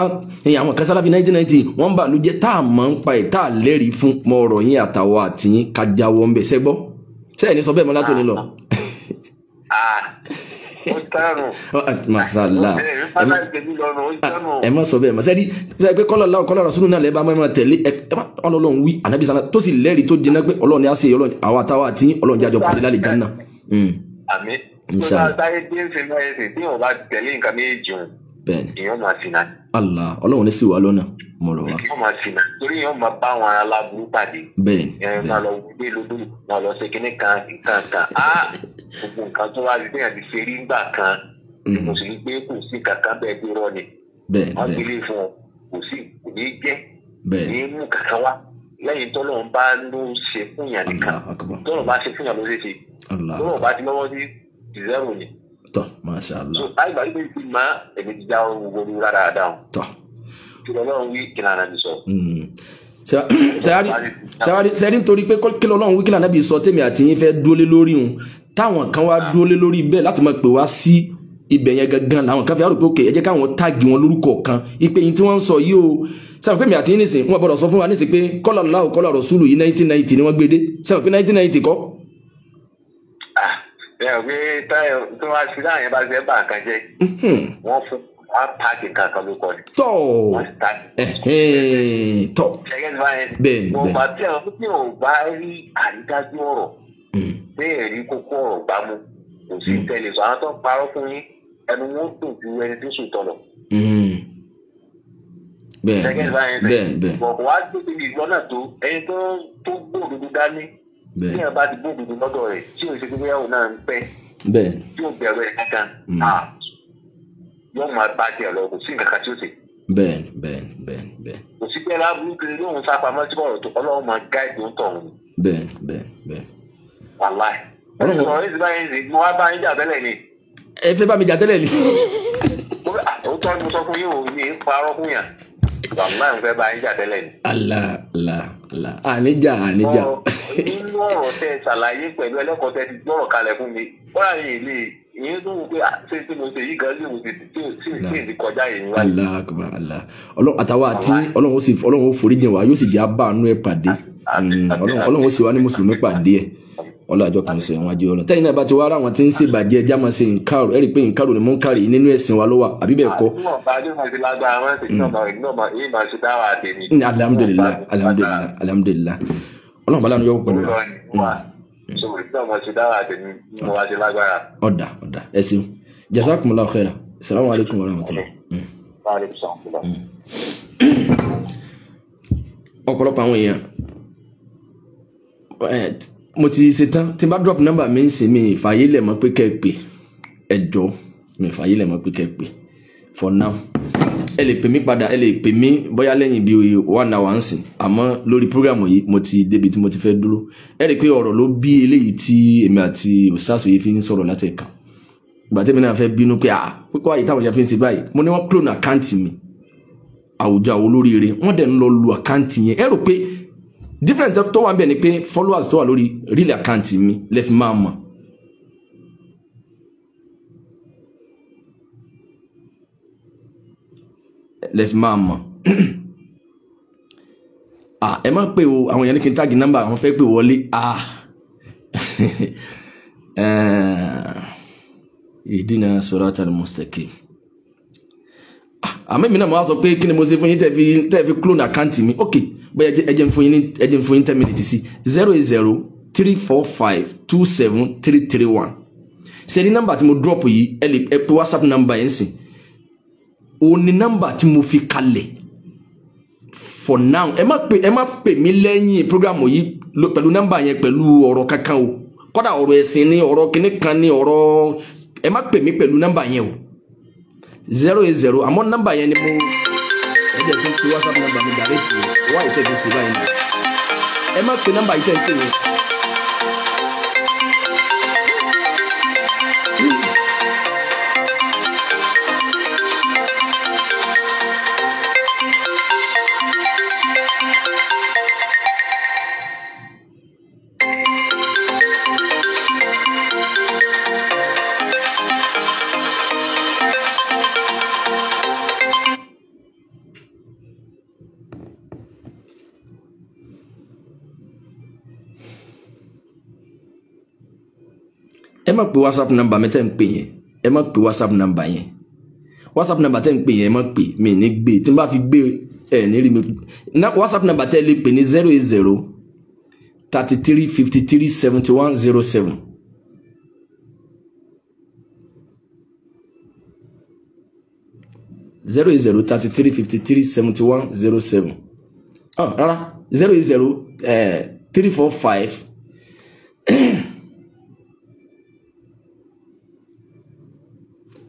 Speaker 1: àwọn kan Salafi 1990 wọ́n ń bà ló jẹ́ tá a máa ń pa ẹ̀ tá a lẹ́rìí fún mọ ọ̀rọ̀ yín àtàwọ̀ àtìyín ká jáwọ́ ń bẹ̀ sẹ́gbọ́ sẹ́yìn ní sọ bẹ́ẹ̀ mọ́ látòní lọ. masala ẹ má sọ bẹ́ẹ̀ ma sẹ́ni pé kọ́lá Rasulu náà lẹ́ẹ̀bá máa tẹ̀lé ọlọ́run wí ànábì sàlá tó sì lẹ́rìí tó dínà pé ọlọ́run ni a ṣe àwọn àtàwọn àti ọlọ́run jájọ pàdé lálẹ́ Jánnà.
Speaker 2: àmín tó bá táyé dé ń ṣe náà ẹsẹ̀ tí wọ́n bá tẹ̀lé nǹkan méjì òun èèyàn máa ṣìnà.
Speaker 1: Allah ọlọ́run ní sì wà lọ́nà mọ̀rọ̀ wa.
Speaker 2: èèyàn máa ṣìnà torí èèyàn máa bá àwọn aláburú pàdé.
Speaker 1: bẹ́ẹ̀ni
Speaker 2: èèyàn máa lọ gbé lódò máa lọ ṣe kíní kan gbogbo nǹkan tó wá rí bẹ́ẹ̀ ti ṣe rí ńgbà kan mo sì rí pé kò sí kankan bẹ́ẹ̀ gbé rọ́ ni wọ́n gbélé fún ọ kò sí kò ní jẹ́ ní mú kankan wá lẹ́yìn tọ́lọ́run bá ló ṣe fún yàn nìkan tọ́lọ́run bá ṣe fún yàn ló ṣe ṣe tọ́lọ́run bá ti lọ́wọ́ sí zero ni
Speaker 1: tọ́ masha Allah.
Speaker 2: so àìgbà yìí ti máa èmi ti já ohun gbogbo rárá dáhùn.
Speaker 1: tọ́
Speaker 2: kí lọ́lọ́run wí kí lànà bí sọ.
Speaker 1: sẹ́rí nítorí pé kí lọ́lọ́run wí kí lànà bí sọ tèmi àti yín fẹ́ dúólé lórí òun táwọn kan wá dúólé lórí bẹ́ẹ̀ láti máa pè wá sí ibẹ̀ yẹn gangan làwọn kan fi àrò pé òkè ẹ jẹ́ káwọn táàgì wọn lórúkọ kan ipe yìí tí wọ́n ń sọ yìí o sẹ́wọ̀n pé mi àti yín nìsín wọn gbọ́dọ̀ sọ fún wa nísìn pé kọ́lá Allahu kọ́lá Rasulu yìí 1990 ni wọ́n gbé dé sẹ́wọ̀n pé 1990 kọ́.
Speaker 2: ẹ ò gbé táyọ̀ tó wá sí láàyè bá ṣe bá nǹkan jẹ́ wọ́n fún wọn páàkì kankan ló kọ́ ni.
Speaker 1: tọ́ tọ́ bẹ́ẹ̀
Speaker 2: mo bá tí àwọn tí ò bá rí àrídájú ọ̀rọ̀ bẹ́ẹ̀ rí kókó ọ̀rọ̀ gbámú kò sí tẹ́lẹ̀ sọ àwọn tó ń parọ́ fún yín ẹnu wọn dùn ju ẹni tó sùn tọ̀lọ̀.
Speaker 1: bẹ́ẹ̀
Speaker 2: bọ̀kọ̀ wá gbé ìgbọ́ náà tó ẹni tó gbòòdòdó dání tí ẹ bá ti gbòòdòdó lọ́dọ̀ rẹ̀ tí ò ṣe gbé yàwó náà ń pẹ́ tí ò bẹ̀rù ẹ̀ kankan yóò máa bá tiẹ̀ lọ kò sí nǹkan kan tí ó ṣe.
Speaker 1: bẹ́ẹ̀.
Speaker 2: kò sí pé lábúrú kiri lóhùn sápamọ́ tí ọ̀rọ̀ tó ọlọ́run máa gáìdì ń tọ̀ wọn.
Speaker 1: bẹ́ẹ̀.
Speaker 2: wàláì. ọ̀rọ̀ yìí ti bá yín sí mo wá bá yín jà tẹ́lẹ̀ ni.
Speaker 1: ẹ fẹ́ bá mi jà tẹ́lẹ̀ ni.
Speaker 2: òótọ́ ni mo sọ fún yín o ní parọ́ fún yàn wàláì ń fẹ́ bá yín jà tẹ́lẹ̀ ni.
Speaker 1: Allah àníjà.
Speaker 2: nínú ọ̀rọ̀ tẹ ṣàlàyé pẹ̀lú ẹlẹ́kọ̀ọ́ tẹ ti gbọ́rọ̀ kalẹ̀ fún mi wọ́n rà yín ilé ìyẹn tó wù pé ṣé tí mo ṣe yí gan lè mo ti tí kọjá yìí wá.
Speaker 1: Allah akbar Allah ọlọ́run àtàwọn àti ọlọ́run ó foríjìn wa yóò sì jẹ́ abáàánú ẹ̀ pàdé ọlọ́run ó sì wá ní mùsùlùmí pàdé ẹ̀ ọlọ́àjọ kan sọ ìwọ̀n ajé ọlọ́run tẹ́yìn náà bá ti wá ara wọn tí ń ṣe bàjẹ́ ẹja máa ṣe nǹkan ẹ̀rí pé nǹkan ni mò ń kárì nínú ẹ̀sìn wa ló wà àbí bẹ́ẹ̀ kọ́. alhamdulillah ọlọ́run bá lánàá yọ pẹ̀lú ọ̀dà ẹ ṣeun jazakumullahu khairan assalamu alaikum warahmatullahi. ọ̀pọ̀lọpọ̀ àwọn èèyàn mo ti ṣe tán tí n bá drop number mi ń sìn mi ìfàyè lẹ̀ mọ́ pé kẹ́ ẹ pè ẹjọ́ mi ìfàyè lẹ̀ mọ́ pé kẹ́ ẹ pè for now ẹ lè pè mí padà ẹ lè pè mí bóyá lẹ́yìn bíi 1 hour ń sìn àmọ́ lórí program yìí mo ti débi tí mo ti fẹ́ dúró ẹ rí i pé ọ̀rọ̀ ló bí eléyìí tí èmi àti òṣìṣàṣò yìí fi ń sọ̀rọ̀ látẹ̀ka ìgbà tẹ́mi náà fẹ́ bínú pé pípọ́ àyè táwọn èèyàn fi ń ṣe báyìí mo ní wọ́n clone àkáǹtì mi àwùjọ àwọn olóríire wọ́n dẹ̀ ń lọ lu àkáǹtì yẹn ẹ rò pé different tó wà ń bẹ̀ ni pé followers tó wà lórí real account mi lẹ́fi máa mọ̀ ẹ má pè o àwọn èèyàn ní kí n tagi nọ́mbà àwọn fẹ́ pè wọlé ìdínà siratal mustaqim àmọ́ èmi náà mo wá sọ pé kí ni mo ṣe fún yín tẹ́ fi clone account mi ok bóyá ẹ jẹ́ n fún yín 10 minutes sí 08034527331 ṣe ní nọ́mbà tí mo drop yìí ẹ pè WhatsApp nọ́mbà yẹn sìn òun ni nọ́mbà tí mo fi kalẹ̀ for now ẹ má pè mí lẹ́yìn program yìí pẹ̀lú nọ́mbà yẹn pẹ̀lú ọ̀rọ̀ kankan o kódà ọ̀rọ̀ ẹ̀sìn ni ọ̀rọ̀ kíní kan ni ọ̀rọ̀ ẹ má pè mí pẹ̀lú nọ́mbà yẹn o 080 àmọ́ nọ́mbà yẹn ni mo ẹ̀jẹ̀ tó ń pe WhatsApp nọ́mbà mi direct wá ìtẹ́jú sí báyìí ẹ má pe nọ́mbà ìtẹ́ ń pè yẹn. ẹ má pe WhatsApp number mi tẹ́ ń pè yẹn ẹ má pe WhatsApp number yẹn WhatsApp number tẹ́ ń pè yẹn ẹ má pè mí ní gbé tí n bá fi gbé ẹ ní rí mi WhatsApp number tẹ́ lè pè ní 08033537107 08033537107 rárá 080 345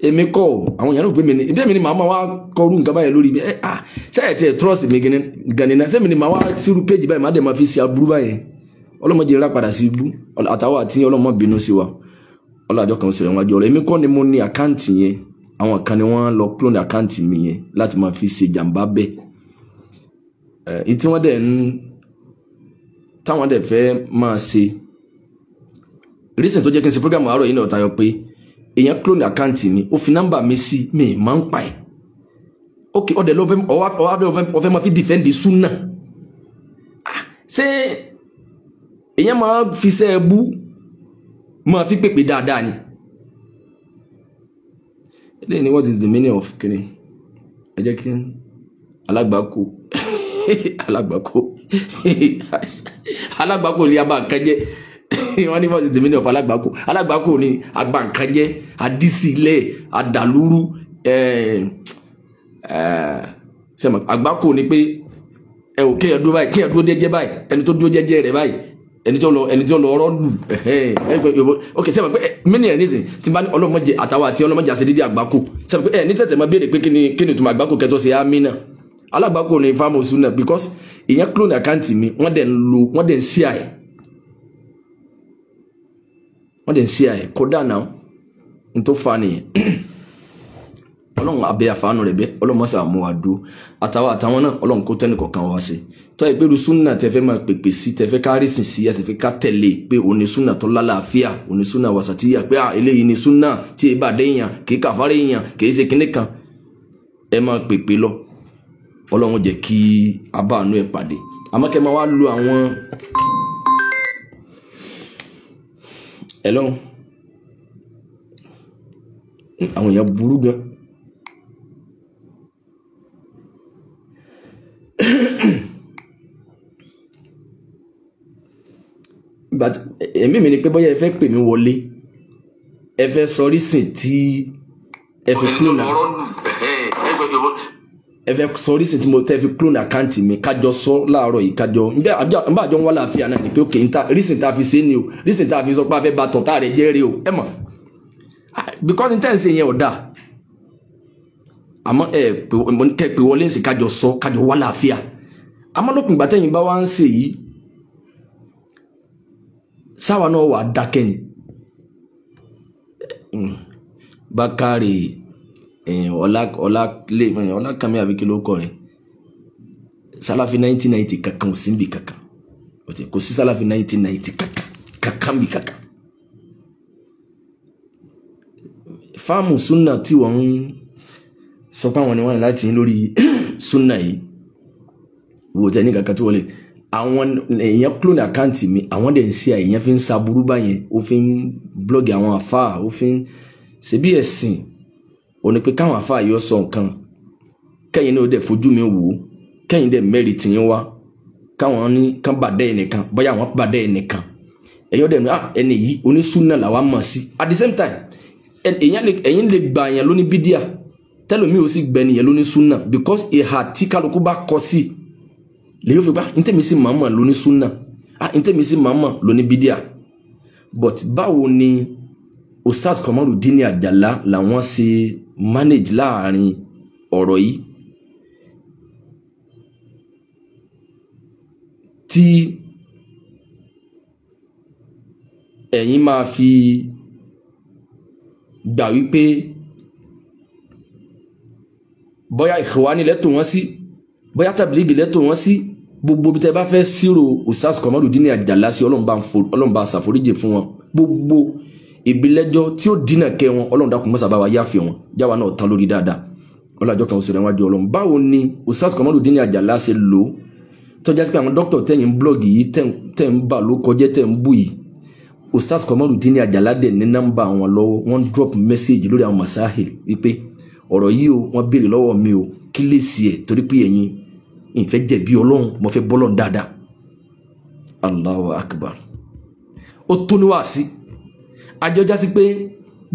Speaker 1: èmi kọ́ ò àwọn èèyàn rò pé mi ni ibi èmi ni màá máa wá kọrú nǹkan báyẹn lórí mi ṣáà tí ẹ trust mi ganina sẹ́mi ni màá wá sírú péjì báyìí màá dẹ̀ máa fi ṣe aburú báyẹn ọlọ́mọdé rà padà sí ibú àtàwọn àti ọlọ́mọ bínú sí wa ọlọ́jọ́ kan sọ̀rọ̀ wájú ọ̀rọ̀ èmi kọ́ ni mo ní àkáǹtì yẹn àwọn kan ni wọ́n lọ clone àkáǹtì mi yẹn láti máa fi ṣe jàǹbá bẹ́ẹ̀ ìtí wọ́n dẹ̀ ń táwọn dẹ̀ fẹ́ máa ṣe reason tó jẹ́ kí n ṣe program àárọ̀ yìí náà tayọ pé èèyàn clone àkáǹtì mi ó fi nọ́mbà mi sí mi máa ń pa ẹ̀ ok ọ̀dẹ̀ ló ọ̀fẹ́ máa fi defend sunna ṣé èèyàn máa fi ṣe ẹbú máa fi pèpè dáadáa ni lẹ́yìn ni what is the meaning of kini ẹ jẹ́ kí alágbàkó alágbàkó ni abá nǹkan jẹ́ wọ́n ní what is the meaning of alágbàkó ni agbá nǹkan jẹ́ adísílẹ̀ adàlúrú sẹ́mọ̀ àgbákò ni pé ẹ ò kéèyàn dúró báyìí kéèyàn dúró jẹ́jẹ́ báyìí ẹni tó dúró jẹ́jẹ́ rẹ̀ báyìí ẹni tí ó lọ ọ̀rọ̀ lù ok sẹ́mọ̀ pé mínì ẹ̀ nísìn tí bá ní ọlọ́mọdé àtàwọn àti ọlọ́mọdé àti dídí àgbákò sẹ́mọ̀ pé ẹ ní tẹ̀sẹ̀ máa béèrè pé kí ni ìtumọ̀ àgbákò kẹtọ́ sí àmì náà alágbákò ni fáwọn oṣù náà because ìyẹn clone àkáǹtì mi wọ́n dẹ̀ ń ṣí àyè kódà náà n tó fa nìyẹn ọlọ́run abẹ́ àfàánù rẹ̀ bẹ́ ọlọ́run mọ́sà mú wa dúró àtàwọn náà ọlọ́run kó tẹ́nì kọ̀ọ̀kan wá sí tọ́ ìpérù súnà tẹ́fẹ́ máa pèpè sí tẹ́fẹ́ kárí sìn sí ẹsẹ̀ fẹ́ ká tẹ̀lé pé òní súnà tó lálàáfíà òní súnà wàsàtíyà pé eléyìí ni súnà tí ẹ bá dé èèyàn kì í kàfárẹ́ èèyàn kì í ṣe kinní kan ẹ máa pèpè lọ ọlọ́run jẹ́ kí abáàánú ẹ pàdé àmọ́ kẹ́ máa wá lo àwọn ẹlọ́run àwọn èèyàn burú gan but èmi mi ni pé bóyá ẹ fẹ́ pè mí wọlé ẹ fẹ́ sọrí sìn tí ẹ fi clone ẹ fẹ́ sọrí sìn tí mo tẹ́ fi clone àkáǹtì mi kájọ sọ láàárọ̀ yìí kájọ nbẹ àjọ ń wá láàfíà náà ni pé òkè níta rísìn tá a fi ṣe ni o rísìn tá a fi sọ pé a fẹ́ bá tọ̀ tá a rẹ̀ jẹ́ rí o ẹ mọ̀ because ní tẹ́ǹsì yẹn ọ̀dà àmọ́ kẹ́ pé wọlé ń sì kájọ sọ kájọ wá láàfíà àmọ́ lópin ìgbà tẹ́yìn bá wá ń ṣe yìí sáwa náà wà dákẹ́ ni Bákàrè ọlákàmí àbíkí ló kọ rẹ̀ Sàláfì 1990 kankan ò sí níbi kankan kò sí Sàláfì 1990 kankan bí kankan fáàmù súnà tí wọ́n ń sọ pé àwọn ni wọ́n láti lórí súnà yìí wò tẹ́ ní kankan tó wọlé àwọn èèyàn clone àkáǹtì mi àwọn dẹ̀ ń ṣe èèyàn fi ń saburú báyẹn ó fi ń blọ́ọ̀gì àwọn àfáà ó fi ń ṣe bí ẹ̀sìn ò ní pé káwọn àfáà yóò sọ nǹkan kẹ́yìn náà dẹ̀ fojú mi wò ó kẹ́yìn dẹ̀ mẹ́rin tì yín wá káwọn ní kán bàdẹ́ ẹnìkan bóyá àwọn bàdẹ́ ẹnìkan ẹ̀yìn dẹ̀ ẹni yìí onísúnà làwa mọ̀ sí at the same time ẹ̀yìn lè gbà yẹn lóní bídíà tẹ́lómi ò sì gbẹ̀ni yẹn lóní súnà because ìhà tí kálukú bá kọ sí lèyìn fi gbá ntẹ́mi sí màmá lóní súnà ntẹ́mi sí màmá lóní bídíà but báwo ni Ustaz Kamaludeen Ajala làwọn ṣe manage láàrin ọ̀rọ̀ yìí tí ẹ̀yin máa fi gbà wípé bóyá Ikhwani lẹ́tọ̀ wọ́n sí bóyá Tablighi lẹ́tọ̀ wọ́n sí gbogbo bí tẹ́ bá fẹ́ sírò Ustaz Kamaludeen Ajala sí Ọlọ́run bá ṣàforíjì fún wọn gbogbo ìbílẹ́jọ́ tí ó dínà kẹ́ wọn Ọlọ́run dákun mọ́sà bá wa yáfẹ́ wọn jáwa náà tán lórí dáadáa ọlọ́jọ́ kan oṣù rẹ̀ wájú Ọlọ́run báwo ni Ustaz Kamaludeen Ajala ṣe lò tọ́já sí pé àwọn dókítà tẹ̀yìn blọ́ọ̀gì yìí tẹ̀ ń bà ló kọjẹ́ tẹ̀ ń bù yìí Ustaz Kamaludeen Ajala dẹ̀ ní nọ́mbà wọn lọ́wọ́ wọ́n drop message lórí àwọn masahil wípé ọ̀rọ̀ yìí o wọ́n béèrè lọ́wọ́ mi o kí lè sí ẹ̀ torí pé ẹ̀yin ìfẹ́ jẹ̀bi Ọlọ́run mo fẹ́ bọ́lọ̀ dáadáa Allahu Akbar ó tó níwáàsí àjọjá sí pé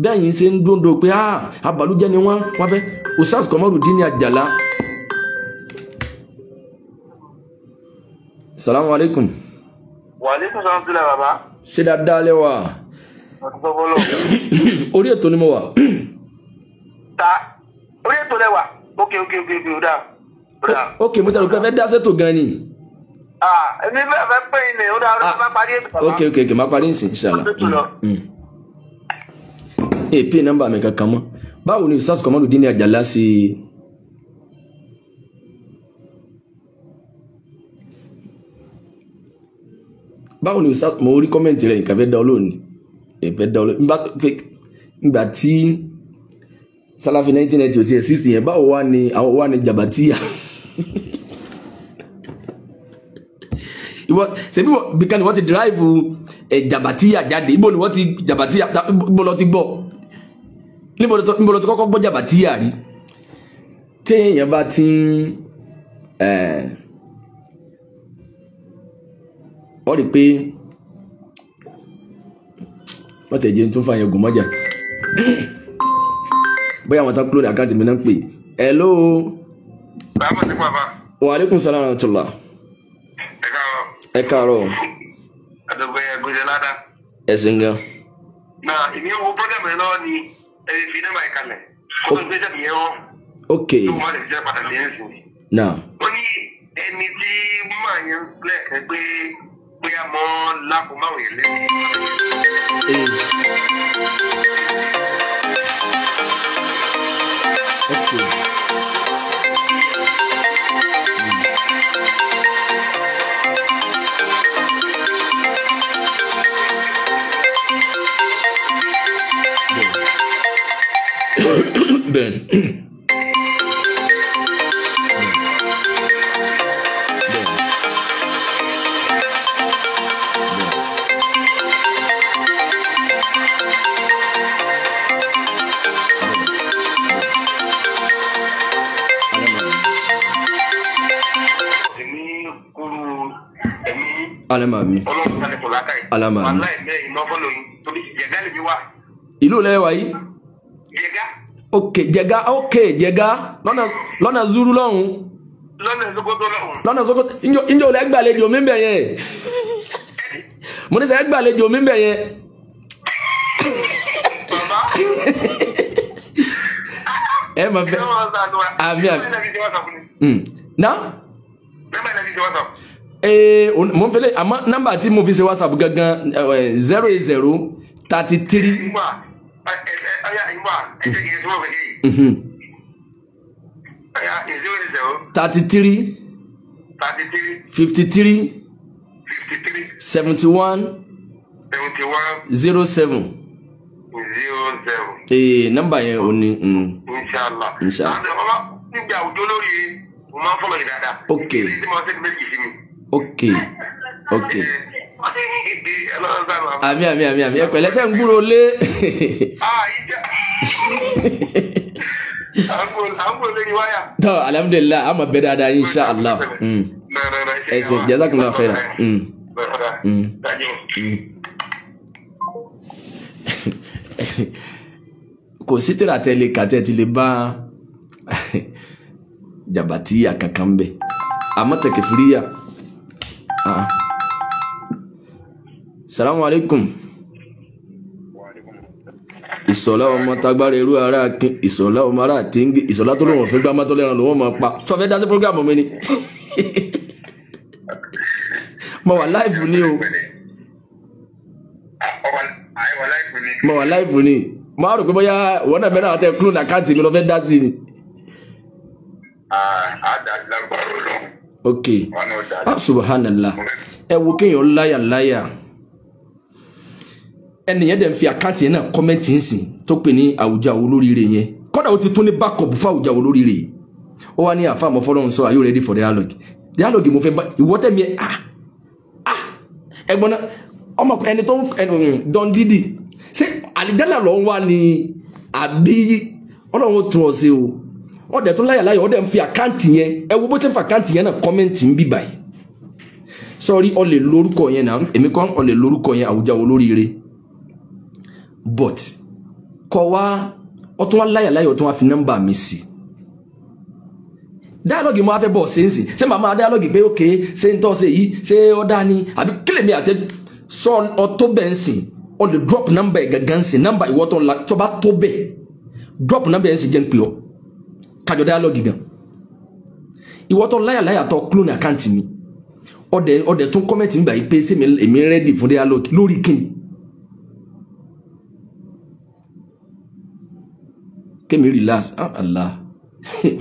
Speaker 1: bẹ́yìn ṣe ń dúndò pé àbàlújẹ́ ni wọ́n fẹ́ Ustaz Kamaludeen Ajala. Salamu alaikum.
Speaker 2: Wa alaikum salam tula baba.
Speaker 1: Ṣé dáadáa lẹ́wà? Orí ètò ni mo wà.
Speaker 2: Orí ètò lẹ́wà. Ok,
Speaker 1: mo tẹ̀lé pé fẹ́ dá sẹ́tò gan ni.
Speaker 2: Èmi fẹ́ pé ilé ó dáa bá parí ètò bàbá.
Speaker 1: Ok, má parí ìsìn inshallah. pin number mi kankan mọ́ báwo ni Ustaz Kamaludeen Ajala ṣe báwo ni Ustaz mo rí kọ́mẹ̀ntì rẹ̀ nǹkan fẹ́ dá olóòní ìfẹ́ dá olóòní nígbà tí Salafi 1990 ti exist yẹn báwo wá ni àwọn wá ní Jabatiya ṣebí bíkan ni wọ́n ti derive Jabatiya jáde ibo ni wọ́n ti Jabatiya ibo lọ ti gbọ́ níbo lọ ti kọ́kọ́ gbọ́ Jabatiya rí téèyàn bá ti wọ́n rí pé wọ́n tẹ̀ jẹ́ tó fàyẹ̀ gùn mọ́jà bóyá àwọn tán kúrò ní àkáǹtì mi náà ń pè hello wa alaikum salaam wa rahmatullah ẹ káàárọ̀ ẹ̀sìn gan.
Speaker 2: ìní owó program rẹ lọ́wọ́ ni ẹ̀rí fi náà máa kalẹ̀ ó ń gbéjà nìyẹn wọ́n.
Speaker 1: ok
Speaker 2: ló wọ́n lè fi jẹ́ pàtàkì yẹn sí.
Speaker 1: náà.
Speaker 2: ó ní ẹni tí máa yẹn lẹ́ẹ̀kẹ́ pé bóyá mọ́ lápò máa wòye lé.
Speaker 1: ok. Ben. Alamami. Alamami. Ìlú lẹ́wà yìí. Ok, Jega, ok, Jega. Lọ́nà Zuru lọ́hùn. Lọ́nà Sokoto. Injo lẹ́ gbàlejò mi bẹ̀ yẹn. Mo ní sẹ́ gbàlejò mi bẹ̀ yẹn. Ẹ ma fẹ́. Àmì àmì. Na? Mo ń fẹ́lẹ̀ àmọ́ nọ́mbà tí mo fi ṣe WhatsApp gangan 080 33. 33 53 71 07. Nọ́mbà yẹn ò ní.
Speaker 2: Inshallah. Nígbà òjò lórí mo máa ń fọlọ yìí dáadáa.
Speaker 1: Ok. Ok. Ok. Àmì ẹ pẹ̀lẹ́ ṣé ń gbúrò lé. Tọ́ alhamdulillah a máa bẹ dáadáa inshallah. Ẹ̀sìn jazakumullahu khairan. Kò sí tírà tẹ́lẹ̀ kàtẹ́ ti lè bá Jabatiya kankan bẹ̀ àmọ́ Takfiriya. Salamu alaikum. Ìsọ̀lá ọmọ tagbára irú ara akin, ìsọ̀lá ọmọ ara àtìngì, ìsọ̀lá tó lóun fẹ́ gbá mọ́tò lẹ́ran lòun máa pa. Sọ fẹ́ dá sí prógrámù mi ni. Mo wà láìfù ni o. Mo wà láìfù ni. Mo á rò pé bóyá wọ́n náà bẹ́ẹ̀ náà tẹ kúrò ní àkáǹtì mi lọ fẹ́ dá sí ni. Ok. Subhanallah. Ẹ wo kéèyàn láyà. Ẹnìyẹn dẹ̀ ń fi àkáǹtì yẹn náà kọ́mẹ́ǹtì ń sìn tó pè ní Àwùjalẹ̀ olóríire yẹn. Kọ́dà ó ti tún ní backup fún Àwùjalẹ̀ olóríire. Ó wá ní àfa àmọ́ fọlọ́run sọ, are you ready for dialogue? Dialogue mo fẹ́ bá ìwọ́ tẹ̀mí ẹ̀ ẹgbọ́n náà ọmọ ẹni tó ń Don Didi ṣé àlìjáná lọ ń wá ní àbí Ọlọ́run tún ọ sí o. Wọ́n dẹ̀ tún láyà ó dẹ̀ ń fi àkáǹtì yẹn ẹ wo bó ti ń fa àkáǹtì yẹn náà kọ́mẹ́ǹtì ń bì báyìí. Sọ́ọ́rí ọ lè lórúkọ yẹn náà èmi kan ọ lè lórúkọ yẹn Àwùjalẹ̀ olóríire. But kọ wá ọ tún wá láyà ọ tún wá fi nọ́mbà mi sí. Dialogue mo wá fẹ́ bọ̀ sẹ́ǹsì ṣé màmá dialogue pé ok ṣé ń tọ́ ṣe yìí ṣé ọ dá ni àbí kílè mi àti sọ ọ tó bẹ́ẹ̀ ń sìn ọ lè drop nọ́mbà ẹ̀ gàgán sìn nọ́mbà ìwọ́ tó bá tó bẹ́ẹ̀ drop nọ́mbà ẹ̀ ń sìn jẹ́ ń pè ọ́ kájọ dialogue gan. Ìwọ́ tó láyà tó clone account mi ọdẹ tún comment ń gbà yí pé ṣé èmi ready fún dialogue lórí kíni. kémi relax Allah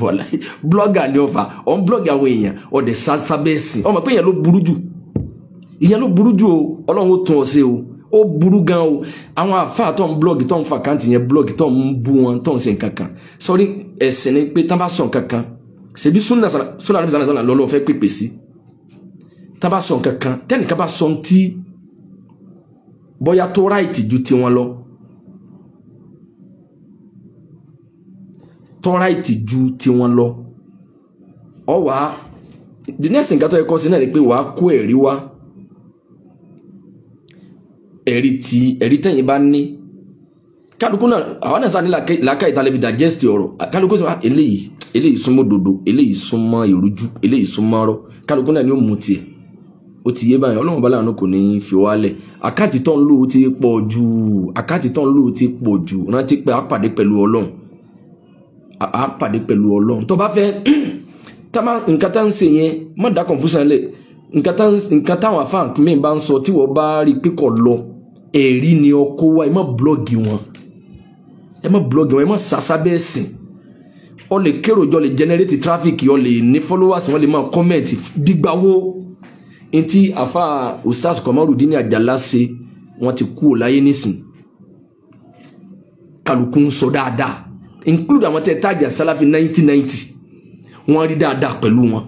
Speaker 1: wala blogger ni ofa on blogger àwọn èèyàn o de sábẹ́ ẹ̀sìn ó mọ̀ pé ìyẹn ló burú jù o Ọlọ́run ó tún ọ ṣe o ó burú gan o àwọn àfáà tó ń blog tó ń fa account yẹn blog tó ń bú wọn tó ń ṣe nǹkan kan sorry ẹ̀sìn ni pé tán bá sọ nǹkan kan ṣebí sunna nabi sallallahu lọ́lọ́ fẹ́ pèpè sí tán bá sọ nǹkan kan tẹ́nìkan bá sọ tí bóyá tó right ju ti wọn lọ tó right ju ti wọn lọ ọ wá the next thing tó yẹ kó sí náà ni pé wàá kó ẹ̀rí wá ẹ̀rí tẹ́yìn bá ní kálukú náà àwọn náà sáà ní làákà ìtàlẹ́bí digest ọ̀rọ̀ kálukú sọ eléyìí súnmọ́ dodo eléyìí súnmọ́ ìrújú eléyìí súnmọ́ ọ̀rọ̀ kálukú náà ni ó mú tiẹ̀ ó ti yé báyìí Ọlọ́run bá láàánú kò ní fi wálẹ̀ àkáàtì tó ń lò ó ti pọ̀ jù rántí pé a pàdé pẹ̀lú Ọlọ́run tó bá fẹ́ nǹkan tá ń ṣe yẹn má dá confusion lẹ̀ nǹkan táwọn afáàn mi bá ń sọ tí wọ́n bá rí pé kò lọ ẹ̀rí ni ọkọ wa ẹ má blọ́ọ̀gì wọn ẹ má sásábẹ́ ẹ̀sìn ọ lè kérò jọ lè generate traffic ọ lè ní followers wọn lè máa comment dígbàwó ntí àfáà Ustaz Kamaludeen Ajala ṣe wọn ti kú láyé nísìn kálukú ń sọ dáadáa include àwọn tẹ́ tájà Salafi 1990 wọ́n rí dáadáa pẹ̀lú wọn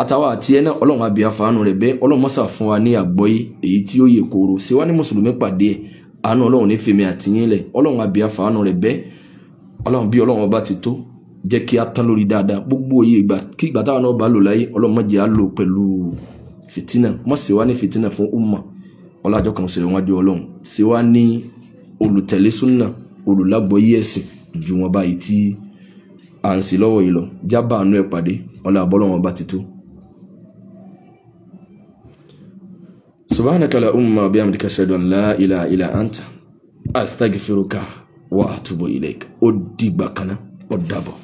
Speaker 1: àtàwọn àti ẹ̀nà Ọlọ́run àbí àfàánú rẹ̀ bẹ́ Ọlọ́run mọ́sà fún wa ní àgbọ́yé èyí tí ó yẹ kóró sí wá ní mùsùlùmí pàdé ẹ̀ àánú Ọlọ́run ní fèmí àtìyín lẹ̀ Ọlọ́run àbí àfàánú rẹ̀ bẹ́ Ọlọ́run bí Ọlọ́run ọba ti tó jẹ́ kí a tán lórí dáadáa gbogbo òye ìgbà kí ìgbà táwọn náà bá lò láyé Ọlọ́run má jẹ́ á lò pẹ̀lú fìtínà mọ́ sí wá ní fìtínà fún umma ọlájọ́ kan sọ̀rọ̀ wájú Ọlọ́run sí wá ní olùtẹ̀lé súnà olùlágbọ́yé ẹ̀sìn ju wọn báyìí tí à ń sí lọ́wọ́ yìí lọ jábà àánú ẹ̀ pàdé ọlá àbọ́lọ́wọ́n ọba ti tó. subhanaka la umma bihamdika ashhadu an la ilaha illa anta astaghfiruka wa atubu ilaik ó dìgbà kan náà ó dàbọ̀.